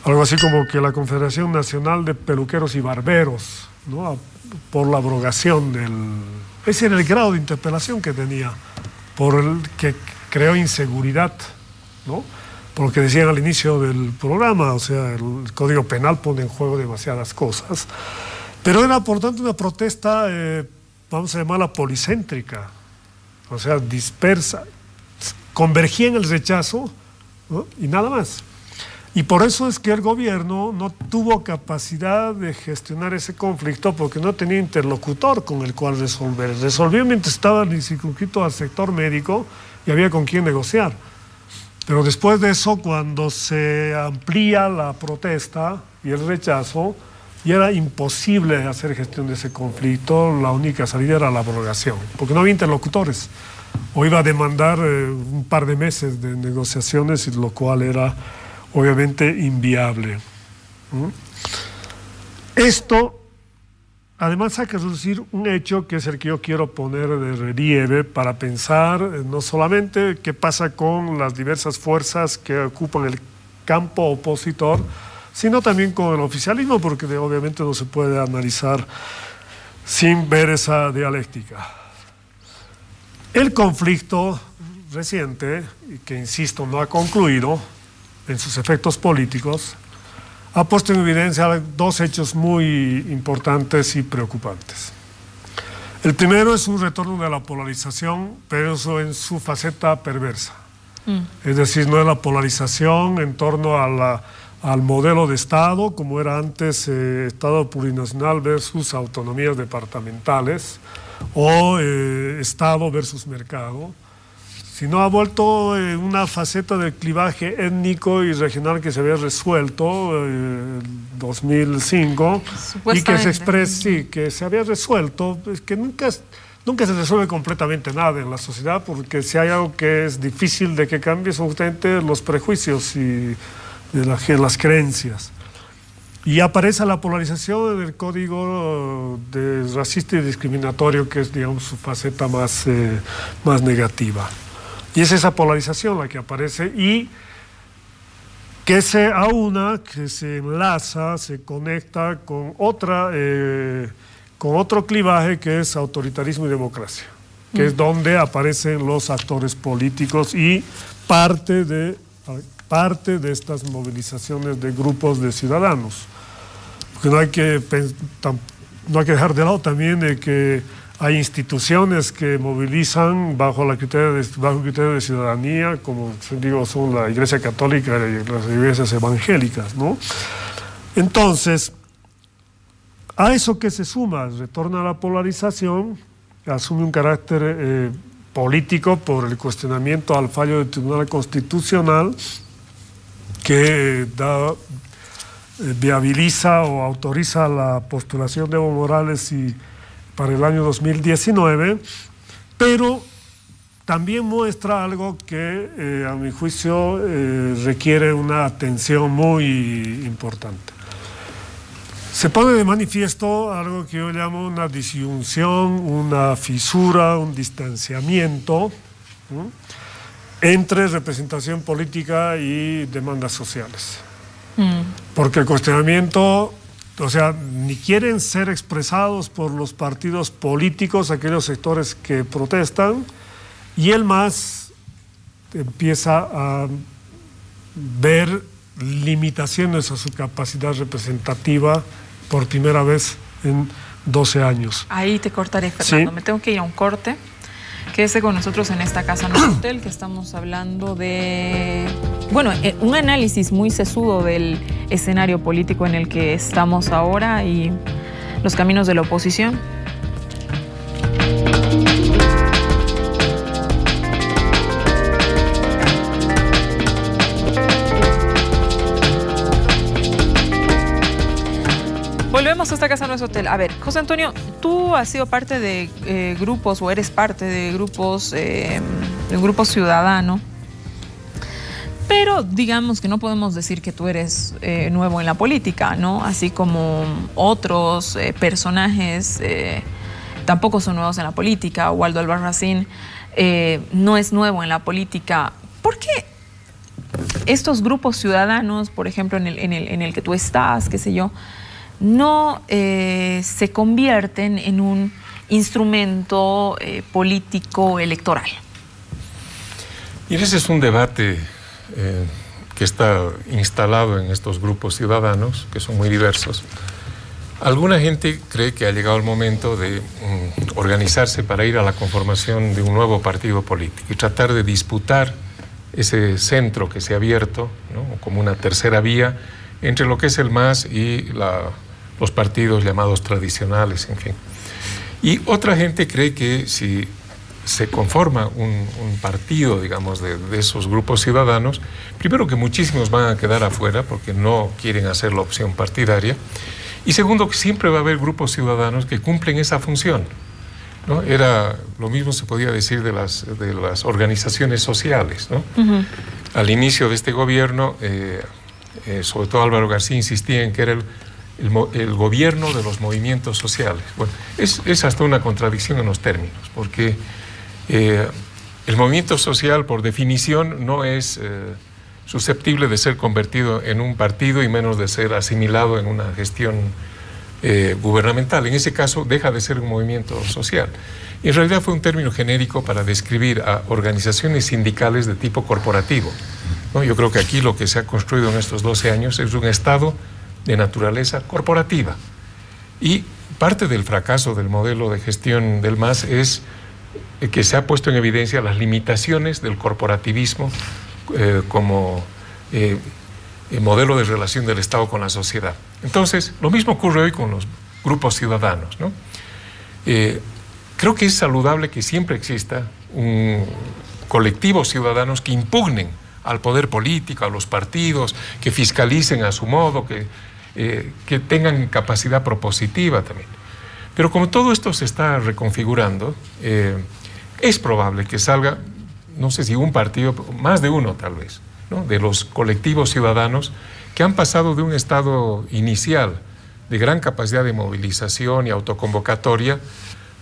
algo así como que la Confederación Nacional de Peluqueros y Barberos, ¿no? Por la abrogación ese era el grado de interpelación que tenía, por el que creó inseguridad, ¿no? Por lo que decían al inicio del programa, o sea, el Código Penal pone en juego demasiadas cosas, pero era por tanto una protesta, vamos a llamarla policéntrica, o sea, dispersa, convergía en el rechazo, ¿no? Y nada más. Y por eso es que el gobierno no tuvo capacidad de gestionar ese conflicto porque no tenía interlocutor con el cual resolver. Resolvió mientras estaba circunscrito al sector médico y había con quién negociar. Pero después de eso, cuando se amplía la protesta y el rechazo, ya era imposible hacer gestión de ese conflicto. La única salida era la abrogación, porque no había interlocutores. O iba a demandar un par de meses de negociaciones, y lo cual era obviamente inviable. Esto, además, hay que reducir un hecho que es el que yo quiero poner de relieve para pensar no solamente qué pasa con las diversas fuerzas que ocupan el campo opositor, sino también con el oficialismo, porque obviamente no se puede analizar sin ver esa dialéctica. El conflicto reciente, que insisto no ha concluido en sus efectos políticos, ha puesto en evidencia dos hechos muy importantes y preocupantes. El primero es un retorno de la polarización, pero eso en su faceta perversa. Es decir, no es la polarización en torno a al modelo de Estado, como era antes Estado plurinacional versus autonomías departamentales, o Estado versus mercado, sino ha vuelto una faceta de clivaje étnico y regional que se había resuelto en 2005 y que se expresa, sí, que se había resuelto, pues, que nunca se resuelve completamente nada en la sociedad, porque si hay algo que es difícil de que cambie son justamente los prejuicios y de las creencias. Y aparece la polarización en el código de racista y discriminatorio, que es, digamos, su faceta más negativa. Y es esa polarización la que aparece y que se aúna, que se enlaza, se conecta con otro clivaje que es autoritarismo y democracia, que es donde aparecen los actores políticos y parte de estas movilizaciones de grupos de ciudadanos. Porque no hay que dejar de lado también de que hay instituciones que movilizan bajo criterio de ciudadanía, como digo, son la Iglesia Católica y las iglesias evangélicas, ¿no? Entonces, a eso que se suma, retorna a la polarización, asume un carácter político por el cuestionamiento al fallo del Tribunal Constitucional, que viabiliza o autoriza la postulación de Evo Morales para el año 2019, pero también muestra algo que a mi juicio requiere una atención muy importante. Se pone de manifiesto algo que yo llamo una disyunción, una fisura, un distanciamiento, ¿no?, entre representación política y demandas sociales. Porque el cuestionamiento, o sea, ni quieren ser expresados por los partidos políticos, aquellos sectores que protestan, y el MAS empieza a ver limitaciones a su capacidad representativa por primera vez en 12 años. Ahí te cortaré, Fernando. ¿Sí? Me tengo que ir a un corte. Quédese con nosotros en esta casa, no hotel, que estamos hablando de, bueno, un análisis muy sesudo del escenario político en el que estamos ahora y los caminos de la oposición. Volvemos a esta casa, no es hotel. A ver, José Antonio, tú has sido parte de grupos, o eres parte de grupos, de un grupo ciudadano, pero digamos que no podemos decir que tú eres nuevo en la política, ¿no? Así como otros personajes tampoco son nuevos en la política. Waldo Albarracín no es nuevo en la política. ¿Por qué estos grupos ciudadanos, por ejemplo, en el que tú estás, qué sé yo, no se convierten en un instrumento político electoral? Y ese es un debate que está instalado en estos grupos ciudadanos, que son muy diversos. Alguna gente cree que ha llegado el momento de organizarse para ir a la conformación de un nuevo partido político y tratar de disputar ese centro que se ha abierto, ¿no? Como una tercera vía entre lo que es el MAS y los partidos llamados tradicionales, en fin. Y otra gente cree que si se conforma un partido, digamos, de esos grupos ciudadanos, primero que muchísimos van a quedar afuera porque no quieren hacer la opción partidaria, y segundo que siempre va a haber grupos ciudadanos que cumplen esa función, ¿no? Lo mismo se podía decir de las organizaciones sociales, ¿no? Al inicio de este gobierno, sobre todo Álvaro García insistía en que era el gobierno de los movimientos sociales. Bueno, es hasta una contradicción en los términos, porque el movimiento social, por definición, no es susceptible de ser convertido en un partido y menos de ser asimilado en una gestión gubernamental. En ese caso, deja de ser un movimiento social. Y en realidad fue un término genérico para describir a organizaciones sindicales de tipo corporativo, ¿no? Yo creo que aquí lo que se ha construido en estos 12 años es un Estado de naturaleza corporativa. Y parte del fracaso del modelo de gestión del MAS es que se ha puesto en evidencia las limitaciones del corporativismo como modelo de relación del Estado con la sociedad. Entonces, lo mismo ocurre hoy con los grupos ciudadanos, ¿no? Creo que es saludable que siempre exista un colectivo ciudadanos que impugnen al poder político, a los partidos, que fiscalicen a su modo, que tengan capacidad propositiva también. Pero como todo esto se está reconfigurando, es probable que salga, no sé si un partido, más de uno tal vez, ¿no? De los colectivos ciudadanos que han pasado de un estado inicial de gran capacidad de movilización y autoconvocatoria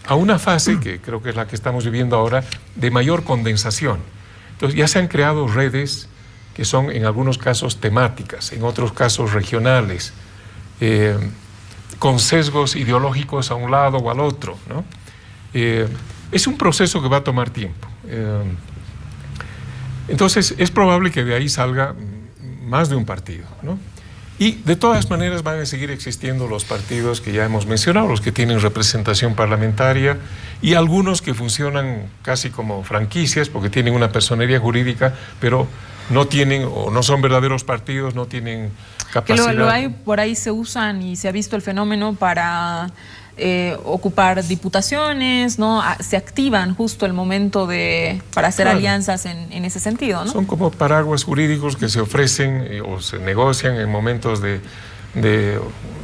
a una fase, que creo que es la que estamos viviendo ahora, de mayor condensación. Entonces ya se han creado redes que son en algunos casos temáticas, en otros casos regionales, con sesgos ideológicos a un lado o al otro, ¿no? Es un proceso que va a tomar tiempo. Entonces es probable que de ahí salga más de un partido, ¿no? Y de todas maneras van a seguir existiendo los partidos que ya hemos mencionado, los que tienen representación parlamentaria y algunos que funcionan casi como franquicias porque tienen una personería jurídica, pero no tienen o no son verdaderos partidos, no tienen capacidad. Que lo hay, por ahí se usan y se ha visto el fenómeno para ocupar diputaciones, ¿no? Se activan justo el momento para hacer alianzas en ese sentido, ¿no? Son como paraguas jurídicos que se ofrecen o se negocian en momentos de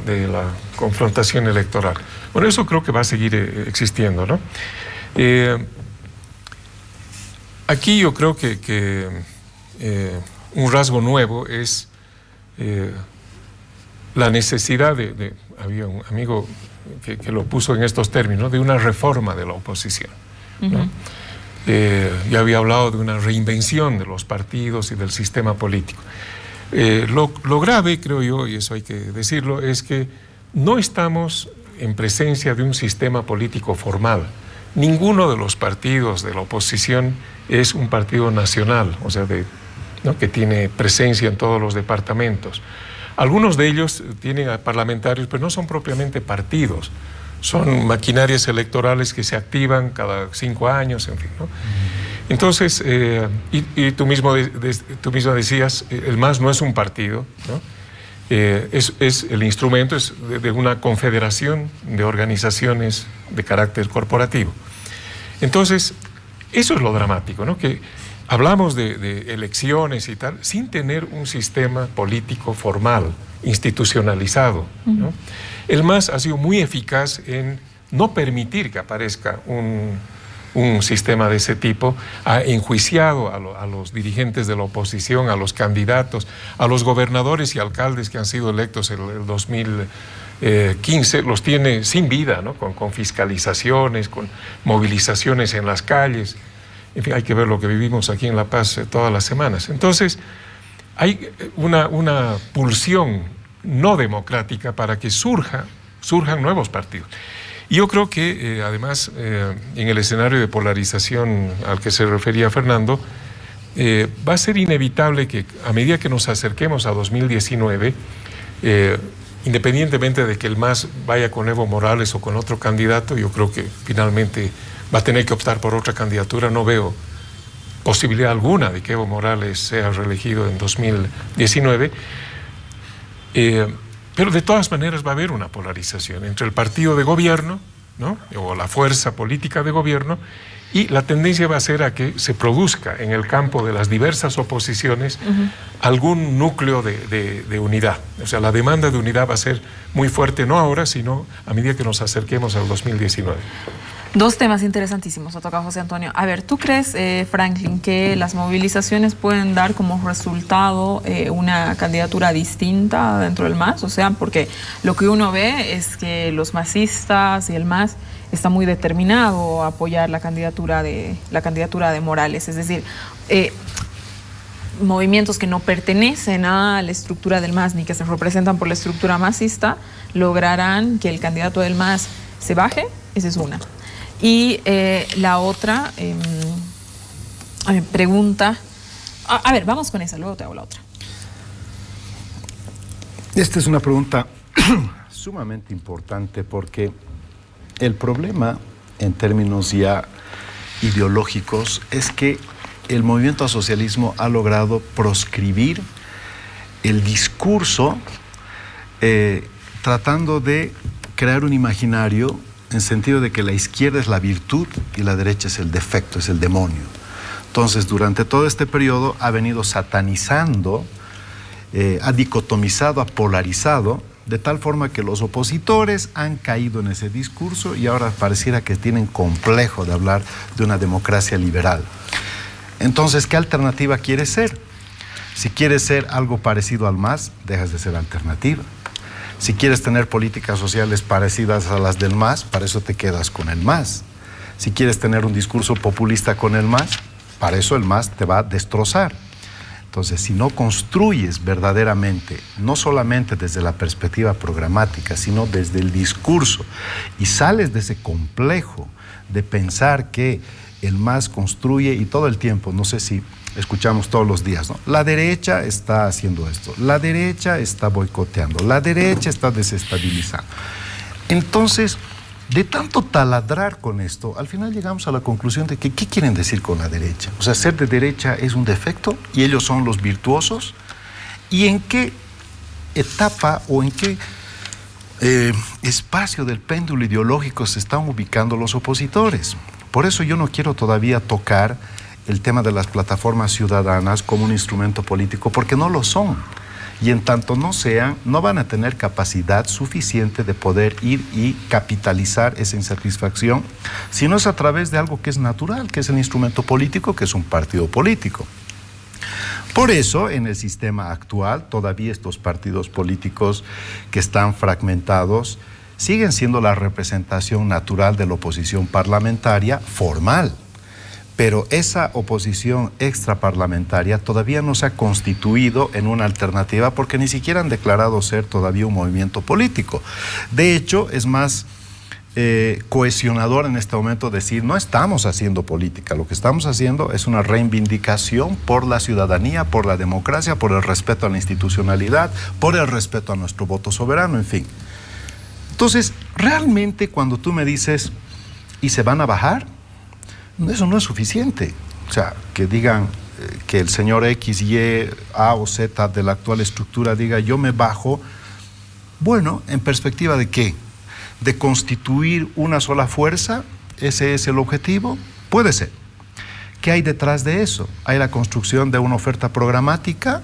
la confrontación electoral. Bueno, eso creo que va a seguir existiendo, ¿no? Aquí yo creo que un rasgo nuevo es la necesidad había un amigo que lo puso en estos términos, de una reforma de la oposición, ¿no? Ya había hablado de una reinvención de los partidos y del sistema político. Lo grave, creo yo, y eso hay que decirlo, es que no estamos en presencia de un sistema político formal. Ninguno de los partidos de la oposición es un partido nacional, o sea, ¿no? Que tiene presencia en todos los departamentos. Algunos de ellos tienen a parlamentarios, pero no son propiamente partidos. Son maquinarias electorales que se activan cada 5 años, en fin, ¿no? Entonces, y tú mismo decías, el MAS no es un partido, ¿no? Es el instrumento es de una confederación de organizaciones de carácter corporativo. Entonces, eso es lo dramático, ¿no? Que hablamos de elecciones y tal, sin tener un sistema político formal, institucionalizado, ¿no? El MAS ha sido muy eficaz en no permitir que aparezca un sistema de ese tipo. Ha enjuiciado a los dirigentes de la oposición, a los candidatos, a los gobernadores y alcaldes que han sido electos en el 2015, los tiene sin vida, ¿no? Con fiscalizaciones, con movilizaciones en las calles. En fin, hay que ver lo que vivimos aquí en La Paz todas las semanas. Entonces, hay una pulsión no democrática para que surjan nuevos partidos. Y yo creo que, además, en el escenario de polarización al que se refería Fernando, va a ser inevitable que, a medida que nos acerquemos a 2019, independientemente de que el MAS vaya con Evo Morales o con otro candidato, yo creo que finalmente va a tener que optar por otra candidatura. No veo posibilidad alguna de que Evo Morales sea reelegido en 2019. Pero de todas maneras va a haber una polarización entre el partido de gobierno, ¿no?, o la fuerza política de gobierno, y la tendencia va a ser a que se produzca en el campo de las diversas oposiciones algún núcleo de unidad. O sea, la demanda de unidad va a ser muy fuerte, no ahora, sino a medida que nos acerquemos al 2019. Dos temas interesantísimos ha tocado José Antonio. A ver, ¿tú crees, Franklin, que las movilizaciones pueden dar como resultado una candidatura distinta dentro del MAS? O sea, porque lo que uno ve es que los masistas y el MAS está muy determinado a apoyar la candidatura de Morales. Es decir, movimientos que no pertenecen a la estructura del MAS ni que se representan por la estructura masista lograrán que el candidato del MAS se baje. Esa es una. Y la otra pregunta... A ver, vamos con esa, luego te hago la otra. Esta es una pregunta sumamente importante porque el problema en términos ya ideológicos es que el movimiento al socialismo ha logrado proscribir el discurso tratando de crear un imaginario en sentido de que la izquierda es la virtud y la derecha es el defecto, es el demonio. Entonces, durante todo este periodo ha venido satanizando, ha dicotomizado, ha polarizado, de tal forma que los opositores han caído en ese discurso y ahora pareciera que tienen complejo de hablar de una democracia liberal. Entonces, ¿qué alternativa quieres ser? Si quieres ser algo parecido al MAS, dejas de ser alternativa. Si quieres tener políticas sociales parecidas a las del MAS, para eso te quedas con el MAS. Si quieres tener un discurso populista con el MAS, para eso el MAS te va a destrozar. Entonces, si no construyes verdaderamente, no solamente desde la perspectiva programática, sino desde el discurso, y sales de ese complejo de pensar que el MAS construye, y todo el tiempo, no sé si escuchamos todos los días, ¿no? La derecha está haciendo esto, la derecha está boicoteando, la derecha está desestabilizando. Entonces, de tanto taladrar con esto, al final llegamos a la conclusión de que ¿qué quieren decir con la derecha? O sea, ser de derecha es un defecto y ellos son los virtuosos. ¿Y en qué etapa o en qué espacio del péndulo ideológico se están ubicando los opositores? Por eso yo no quiero todavía tocar el tema de las plataformas ciudadanas como un instrumento político, porque no lo son. Y en tanto no sean, no van a tener capacidad suficiente de poder ir y capitalizar esa insatisfacción, sino es a través de algo que es natural, que es el instrumento político, que es un partido político. Por eso, en el sistema actual, todavía estos partidos políticos que están fragmentados siguen siendo la representación natural de la oposición parlamentaria formal. Pero esa oposición extraparlamentaria todavía no se ha constituido en una alternativa porque ni siquiera han declarado ser todavía un movimiento político. De hecho, es más cohesionador en este momento decir no estamos haciendo política, lo que estamos haciendo es una reivindicación por la ciudadanía, por la democracia, por el respeto a la institucionalidad, por el respeto a nuestro voto soberano, en fin. Entonces, realmente cuando tú me dices ¿y se van a bajar? Eso no es suficiente. O sea, que digan que el señor X, Y, A o Z de la actual estructura diga yo me bajo. Bueno, ¿en perspectiva de qué? ¿De constituir una sola fuerza? ¿Ese es el objetivo? Puede ser. ¿Qué hay detrás de eso? ¿Hay la construcción de una oferta programática?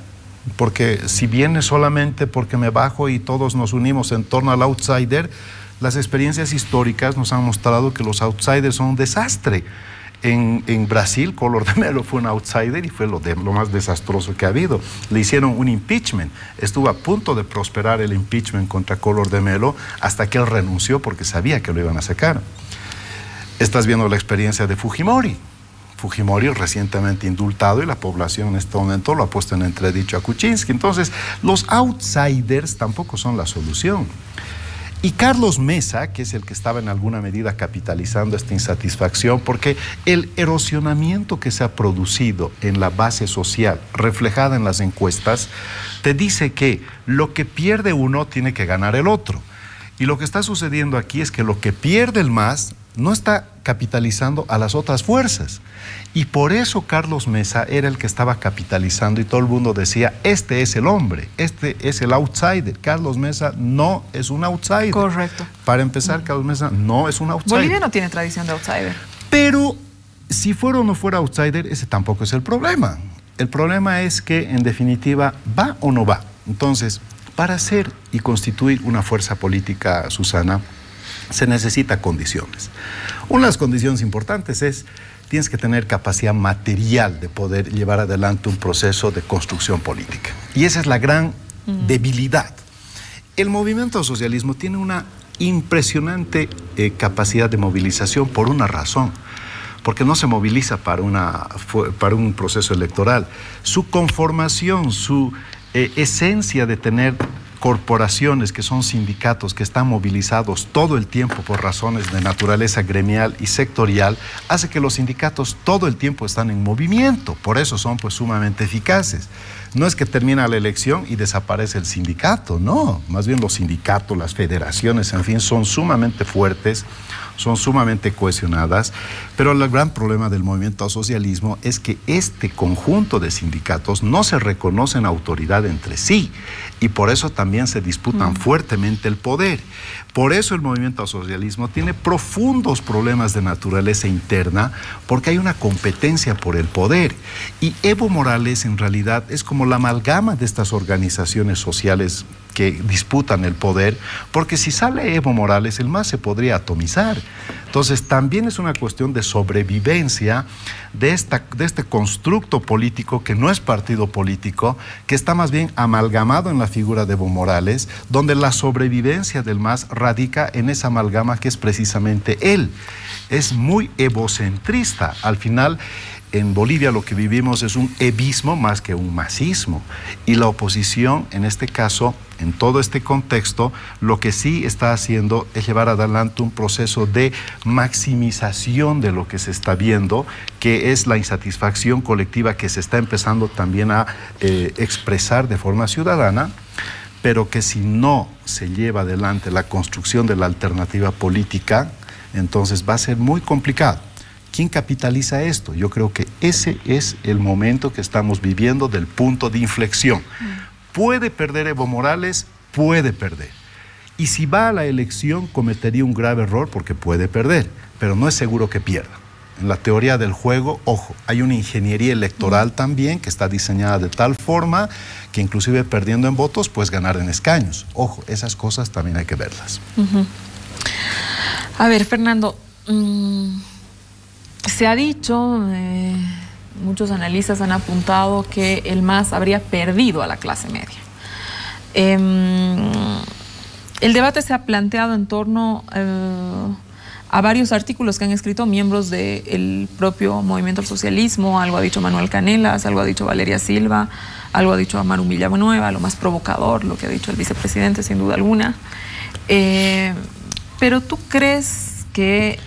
Porque si viene solamente porque me bajo y todos nos unimos en torno al outsider, las experiencias históricas nos han mostrado que los outsiders son un desastre. En Brasil, Collor de Mello fue un outsider y fue lo más desastroso que ha habido. Le hicieron un impeachment. Estuvo a punto de prosperar el impeachment contra Collor de Mello hasta que él renunció porque sabía que lo iban a sacar. Estás viendo la experiencia de Fujimori. Fujimori recientemente indultado y la población en este momento lo ha puesto en entredicho a Kuczynski. Entonces, los outsiders tampoco son la solución. Y Carlos Mesa, que es el que estaba en alguna medida capitalizando esta insatisfacción, porque el erosionamiento que se ha producido en la base social, reflejada en las encuestas, te dice que lo que pierde uno tiene que ganar el otro. Y lo que está sucediendo aquí es que lo que pierde el MAS no está capitalizando a las otras fuerzas. Y por eso Carlos Mesa era el que estaba capitalizando y todo el mundo decía, este es el hombre, este es el outsider. Carlos Mesa no es un outsider. Correcto. Para empezar, Carlos Mesa no es un outsider. Bolivia no tiene tradición de outsider. Pero si fuera o no fuera outsider, ese tampoco es el problema. El problema es que, en definitiva, ¿va o no va? Entonces, para hacer y constituir una fuerza política, Susana, se necesita condiciones. Una de las condiciones importantes es, tienes que tener capacidad material de poder llevar adelante un proceso de construcción política. Y esa es la gran debilidad. El movimiento socialismo tiene una impresionante capacidad de movilización por una razón, porque no se moviliza para un proceso electoral. Su conformación, su esencia de tener corporaciones que son sindicatos que están movilizados todo el tiempo por razones de naturaleza gremial y sectorial, hace que los sindicatos todo el tiempo están en movimiento, por eso son pues sumamente eficaces. No es que termina la elección y desaparece el sindicato, no, más bien los sindicatos, las federaciones, en fin, son sumamente fuertes, son sumamente cohesionadas, pero el gran problema del movimiento al socialismo es que este conjunto de sindicatos no se reconocen autoridad entre sí y por eso también se disputan fuertemente el poder. Por eso el movimiento al socialismo tiene profundos problemas de naturaleza interna porque hay una competencia por el poder y Evo Morales en realidad es como la amalgama de estas organizaciones sociales que disputan el poder, porque si sale Evo Morales, el MAS se podría atomizar. Entonces, también es una cuestión de sobrevivencia de este constructo político que no es partido político, que está más bien amalgamado en la figura de Evo Morales, donde la sobrevivencia del MAS radica en esa amalgama que es precisamente él. Es muy evocentrista. Al final, en Bolivia lo que vivimos es un evismo más que un masismo. Y la oposición, en este caso, en todo este contexto, lo que sí está haciendo es llevar adelante un proceso de maximización de lo que se está viendo, que es la insatisfacción colectiva que se está empezando también a expresar de forma ciudadana, pero que si no se lleva adelante la construcción de la alternativa política, entonces va a ser muy complicado. ¿Quién capitaliza esto? Yo creo que ese es el momento que estamos viviendo del punto de inflexión. ¿Puede perder Evo Morales? Puede perder. Y si va a la elección, cometería un grave error porque puede perder, pero no es seguro que pierda. En la teoría del juego, ojo, hay una ingeniería electoral también que está diseñada de tal forma que inclusive perdiendo en votos puedes ganar en escaños. Ojo, esas cosas también hay que verlas. A ver, Fernando, se ha dicho, muchos analistas han apuntado que el MAS habría perdido a la clase media. El debate se ha planteado en torno a varios artículos que han escrito miembros del propio movimiento al socialismo. Algo ha dicho Manuel Canelas, algo ha dicho Valeria Silva, algo ha dicho Amaru Villanueva, lo más provocador, lo que ha dicho el vicepresidente, sin duda alguna. Pero ¿tú crees que,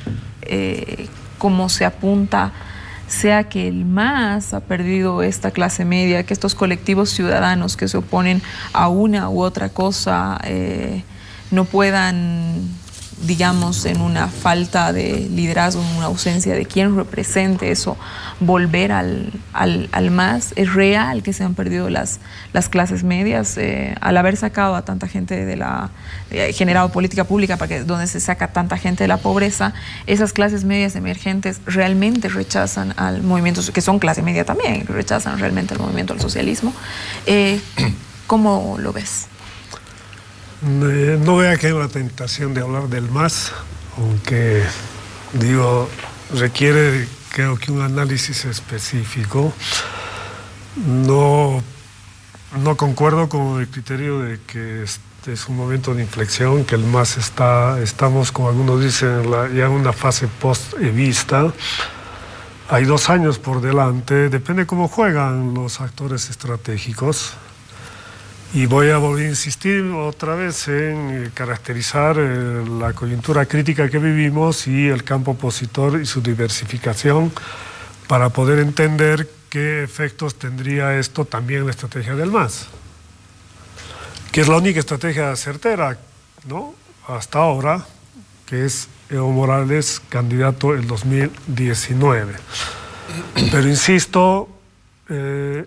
como se apunta, sea que el MAS ha perdido esta clase media, que estos colectivos ciudadanos que se oponen a una u otra cosa no puedan, digamos, en una falta de liderazgo, en una ausencia de quien represente eso, volver al MAS? ¿Es real que se han perdido las clases medias? Al haber sacado a tanta gente de la... generado política pública donde se saca tanta gente de la pobreza, esas clases medias emergentes realmente rechazan al movimiento, que son clase media también, rechazan realmente al movimiento al socialismo. ¿Cómo lo ves? No vea que hay una tentación de hablar del MAS, aunque, digo, requiere, creo que un análisis específico. No concuerdo con el criterio de que este es un momento de inflexión, que el MAS estamos, como algunos dicen, ya en una fase post-evista. Hay 2 años por delante, depende cómo juegan los actores estratégicos. Y voy a volver a insistir otra vez en caracterizar la coyuntura crítica que vivimos y el campo opositor y su diversificación para poder entender qué efectos tendría esto también en la estrategia del MAS, que es la única estrategia certera, ¿no?, hasta ahora, que es Evo Morales candidato el 2019. Pero insisto,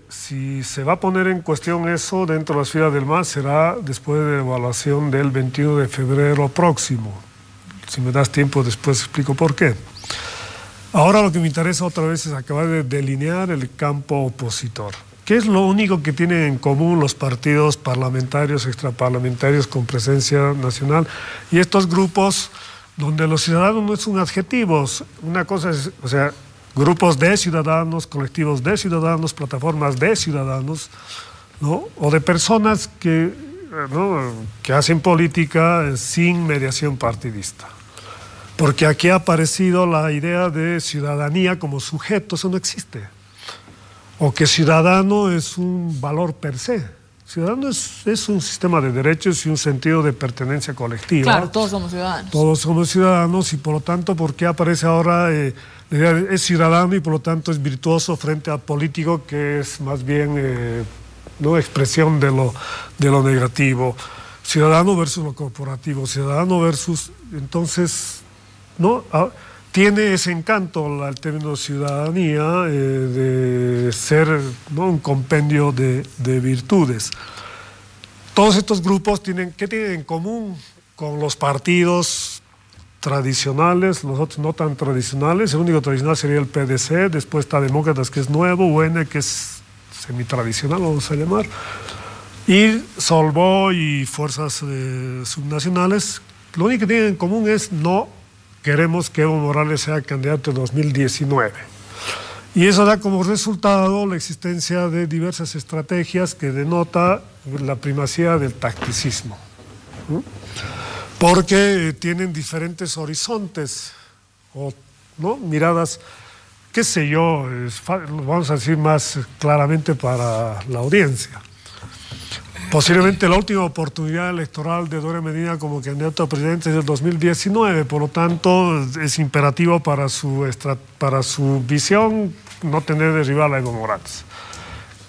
si se va a poner en cuestión eso dentro de las filas del MAS, será después de la evaluación del 21 de febrero próximo. Si me das tiempo, después explico por qué. Ahora lo que me interesa otra vez es acabar de delinear el campo opositor. ¿Qué es lo único que tienen en común los partidos parlamentarios, extraparlamentarios con presencia nacional y estos grupos donde los ciudadanos no es un adjetivo? Una cosa es, o sea, grupos de ciudadanos, colectivos de ciudadanos, plataformas de ciudadanos, ¿no? O de personas que, ¿no?, que hacen política sin mediación partidista. Porque aquí ha aparecido la idea de ciudadanía como sujeto, eso no existe. O que ciudadano es un valor per se. Ciudadano es un sistema de derechos y un sentido de pertenencia colectiva. Claro, todos somos ciudadanos. Todos somos ciudadanos y por lo tanto, ¿por qué aparece ahora la idea de es ciudadano y por lo tanto es virtuoso frente al político, que es más bien ¿no?, expresión de lo negativo? Ciudadano versus lo corporativo, ciudadano versus... Entonces, ¿no?, tiene ese encanto el término ciudadanía de ser, ¿no?, un compendio de virtudes. Todos estos grupos ¿qué tienen en común con los partidos tradicionales, los otros no tan tradicionales? El único tradicional sería el PDC, después está Demócratas, que es nuevo, UN, que es semitradicional, vamos a llamar, y Solvo y fuerzas subnacionales. Lo único que tienen en común es no queremos que Evo Morales sea candidato en 2019. Y eso da como resultado la existencia de diversas estrategias que denota la primacía del tacticismo, ¿no? Porque tienen diferentes horizontes o, ¿no?, miradas, qué sé yo, vamos a decir más claramente para la audiencia. Posiblemente la última oportunidad electoral de Doria Medina como candidato a presidente es el 2019, por lo tanto es imperativo para su visión no tener de rival a Evo Morales.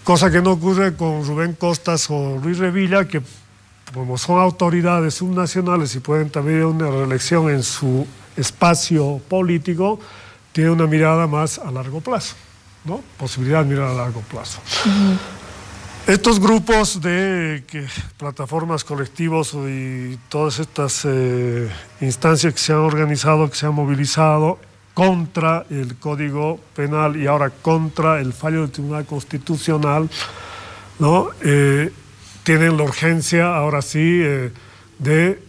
Cosa que no ocurre con Rubén Costas o Luis Revilla, que como son autoridades subnacionales y pueden también una reelección en su espacio político, tienen una mirada más a largo plazo, ¿no? Posibilidad de mirar a largo plazo. Estos grupos de plataformas, colectivos y todas estas instancias que se han organizado, que se han movilizado contra el Código Penal y ahora contra el fallo del Tribunal Constitucional, ¿no?, tienen la urgencia, ahora sí, de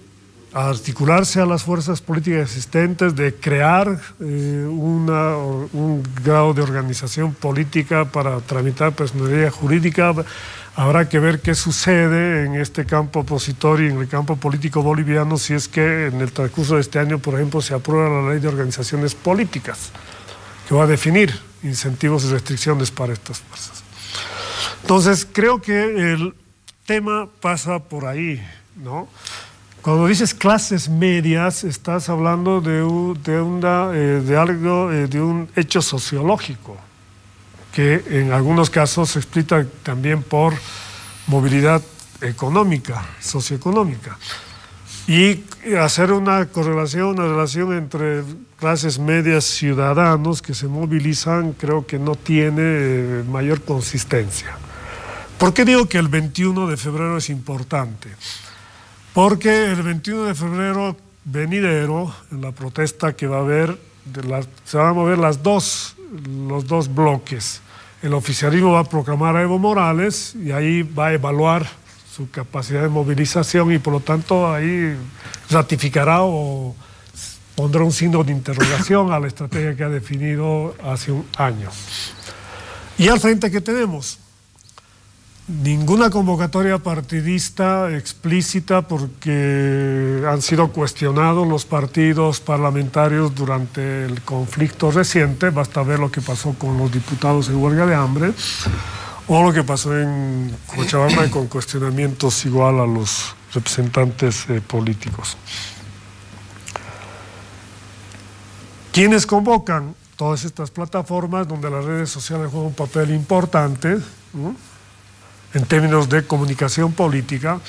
articularse a las fuerzas políticas existentes, de crear un grado de organización política para tramitar personalidad jurídica. Habrá que ver qué sucede en este campo opositor y en el campo político boliviano si es que en el transcurso de este año, por ejemplo, se aprueba la ley de organizaciones políticas, que va a definir incentivos y restricciones para estas fuerzas. Entonces, creo que el tema pasa por ahí, ¿no? Cuando dices clases medias, estás hablando de un hecho sociológico, que en algunos casos se explica también por movilidad económica, socioeconómica. Y hacer una correlación, una relación entre clases medias ciudadanos que se movilizan, creo que no tiene mayor consistencia. ¿Por qué digo que el 21 de febrero es importante? Porque el 21 de febrero venidero, en la protesta que va a haber, se van a mover los dos bloques. El oficialismo va a proclamar a Evo Morales y ahí va a evaluar su capacidad de movilización y por lo tanto ahí ratificará o pondrá un signo de interrogación a la estrategia que ha definido hace un año. Y al frente, ¿qué tenemos? Ninguna convocatoria partidista explícita porque han sido cuestionados los partidos parlamentarios durante el conflicto reciente. Basta ver lo que pasó con los diputados en huelga de hambre o lo que pasó en Cochabamba con cuestionamientos igual a los representantes políticos. ¿Quiénes convocan? Todas estas plataformas donde las redes sociales juegan un papel importante, ¿no?, en términos de comunicación política,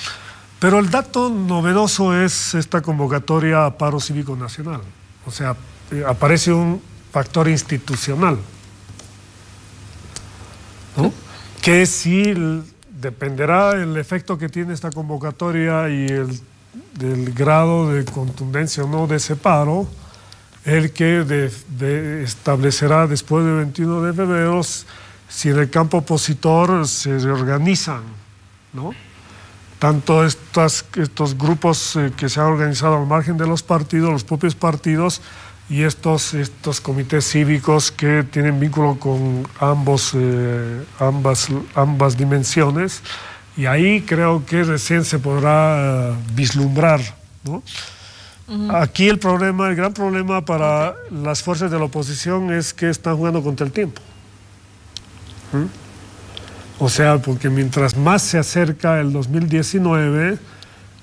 pero el dato novedoso es esta convocatoria a paro cívico nacional. O sea, aparece un factor institucional, ¿no? Que sí dependerá el efecto que tiene esta convocatoria y del grado de contundencia o no de ese paro, el que establecerá después del 21 de febrero si en el campo opositor se reorganizan, ¿no? Tanto estos grupos que se han organizado al margen de los partidos, los propios partidos, y estos comités cívicos que tienen vínculo con ambas dimensiones, y ahí creo que recién se podrá vislumbrar, ¿no? Aquí el gran problema para las fuerzas de la oposición es que están jugando contra el tiempo. O sea, porque mientras más se acerca el 2019,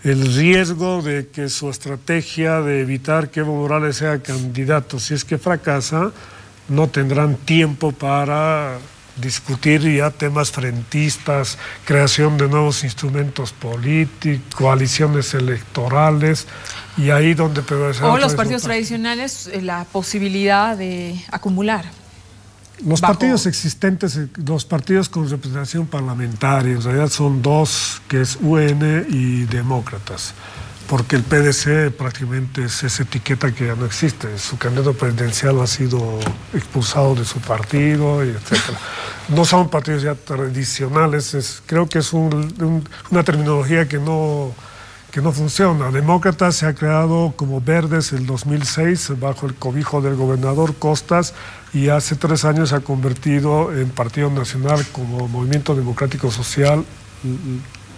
el riesgo de que su estrategia de evitar que Evo Morales sea candidato, si es que fracasa, no tendrán tiempo para discutir ya temas frentistas, creación de nuevos instrumentos políticos, coaliciones electorales, y ahí donde prevalecerá. O los partidos tradicionales, la posibilidad de acumular. Los partidos existentes, los partidos con representación parlamentaria, en realidad son dos, que es UN y Demócratas, porque el PDC prácticamente es esa etiqueta que ya no existe. Su candidato presidencial ha sido expulsado de su partido, y etcétera. No son partidos ya tradicionales, creo que es una terminología que no funciona. Demócratas se ha creado como Verdes en el 2006 bajo el cobijo del gobernador Costas, y hace 3 años se ha convertido en Partido Nacional como Movimiento Democrático Social,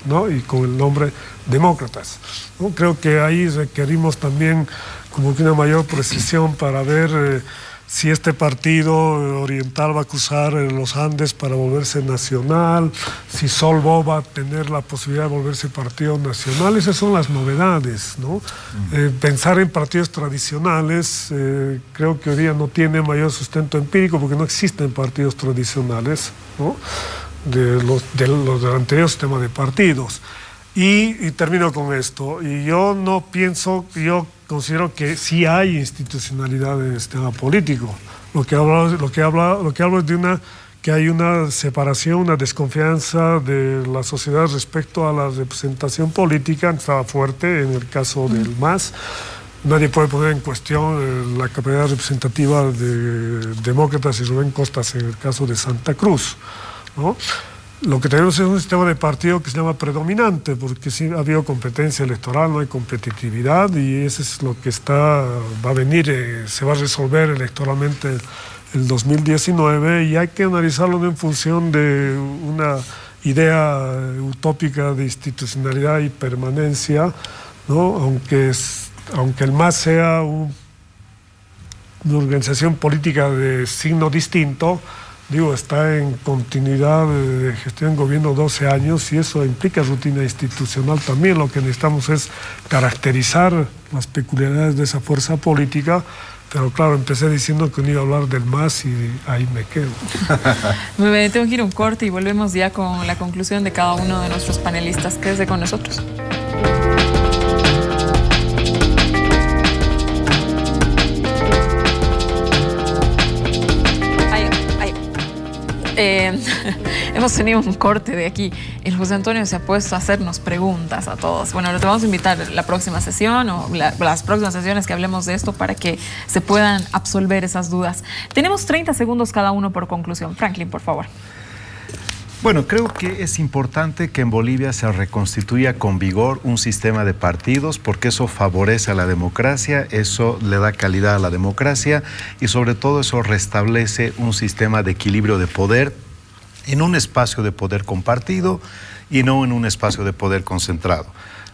¿no? Y con el nombre Demócratas, ¿no? Creo que ahí requerimos también que una mayor precisión para ver si este partido oriental va a cruzar los Andes para volverse nacional, si Solvo va a tener la posibilidad de volverse partido nacional. Esas son las novedades, ¿no? Pensar en partidos tradicionales creo que hoy día no tiene mayor sustento empírico, porque no existen partidos tradicionales, ¿no? del anterior sistema de partidos. Y termino con esto. Y yo considero que sí hay institucionalidad en el sistema político. Lo que hablo es de que hay una separación, una desconfianza de la sociedad respecto a la representación política. Estaba fuerte en el caso del MAS. Nadie puede poner en cuestión la capacidad representativa de Demócratas y Rubén Costas en el caso de Santa Cruz, ¿no? Lo que tenemos es un sistema de partido que se llama predominante, porque sí ha habido competencia electoral, no hay competitividad, y eso es lo que va a venir, se va a resolver electoralmente el 2019, y hay que analizarlo en función de una idea utópica de institucionalidad y permanencia, ¿no? Aunque el MAS sea una organización política de signo distinto, está en continuidad de gestión en gobierno 12 años, y eso implica rutina institucional también. Lo que necesitamos es caracterizar las peculiaridades de esa fuerza política, pero claro, empecé diciendo que no iba a hablar del MAS y ahí me quedo. Tengo que ir a un corte y volvemos ya con la conclusión de cada uno de nuestros panelistas. Quédese con nosotros. Hemos tenido un corte de aquí. El José Antonio se ha puesto a hacernos preguntas a todos. Bueno, te vamos a invitar la próxima sesión o las próximas sesiones que hablemos de esto para que se puedan absolver esas dudas. Tenemos 30 segundos cada uno por conclusión. Franklin, por favor. Bueno, creo que es importante que en Bolivia se reconstituya con vigor un sistema de partidos, porque eso favorece a la democracia, eso le da calidad a la democracia, y sobre todo eso restablece un sistema de equilibrio de poder en un espacio de poder compartido y no en un espacio de poder concentrado.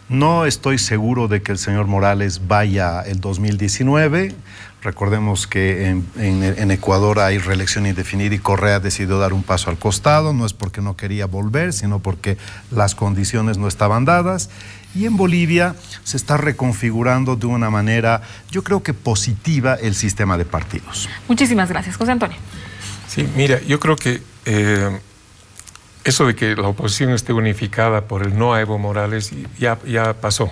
No estoy seguro de que el señor Morales vaya el 2019. Recordemos que en Ecuador hay reelección indefinida y Correa decidió dar un paso al costado. No es porque no quería volver, sino porque las condiciones no estaban dadas. Y en Bolivia se está reconfigurando de una manera, yo creo que positiva, el sistema de partidos. Muchísimas gracias. José Antonio. Sí, mira, yo creo que eso de que la oposición esté unificada por el no a Evo Morales ya pasó.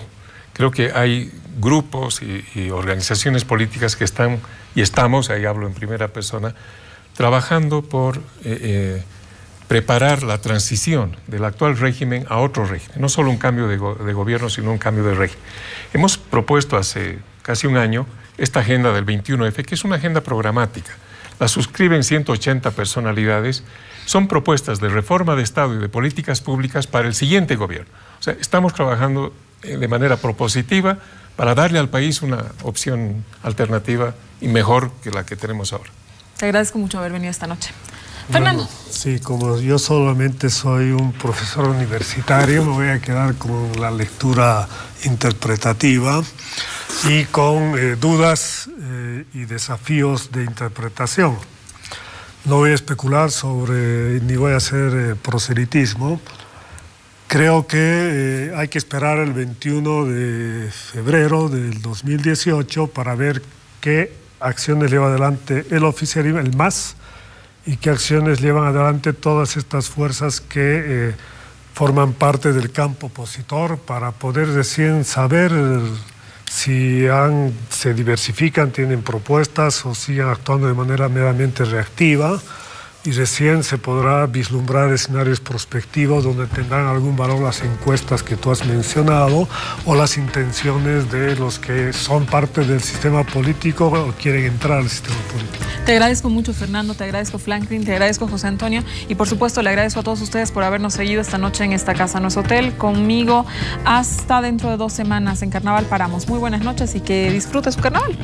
Creo que hay grupos y organizaciones políticas que están, y estamos, ahí hablo en primera persona, trabajando por preparar la transición del actual régimen a otro régimen. No solo un cambio de gobierno, sino un cambio de régimen. Hemos propuesto hace casi un año esta agenda del 21F, que es una agenda programática. La suscriben 180 personalidades. Son propuestas de reforma de Estado y de políticas públicas para el siguiente gobierno. O sea, estamos trabajando de manera propositiva para darle al país una opción alternativa y mejor que la que tenemos ahora. Te agradezco mucho haber venido esta noche. Fernando. Bueno, sí, como yo solamente soy un profesor universitario, me voy a quedar con la lectura interpretativa y con dudas y desafíos de interpretación. No voy a especular sobre, ni voy a hacer proselitismo. Creo que hay que esperar el 21 de febrero del 2018 para ver qué acciones lleva adelante el oficialismo, el MAS, y qué acciones llevan adelante todas estas fuerzas que forman parte del campo opositor para poder recién saber si se diversifican, tienen propuestas o siguen actuando de manera meramente reactiva, y recién se podrá vislumbrar escenarios prospectivos donde tendrán algún valor las encuestas que tú has mencionado o las intenciones de los que son parte del sistema político o quieren entrar al sistema político. Te agradezco mucho, Fernando, te agradezco, Franklin, te agradezco, José Antonio, y por supuesto le agradezco a todos ustedes por habernos seguido esta noche en esta casa, no es hotel, conmigo hasta dentro de 2 semanas. En Carnaval paramos. Muy buenas noches y que disfrute su carnaval.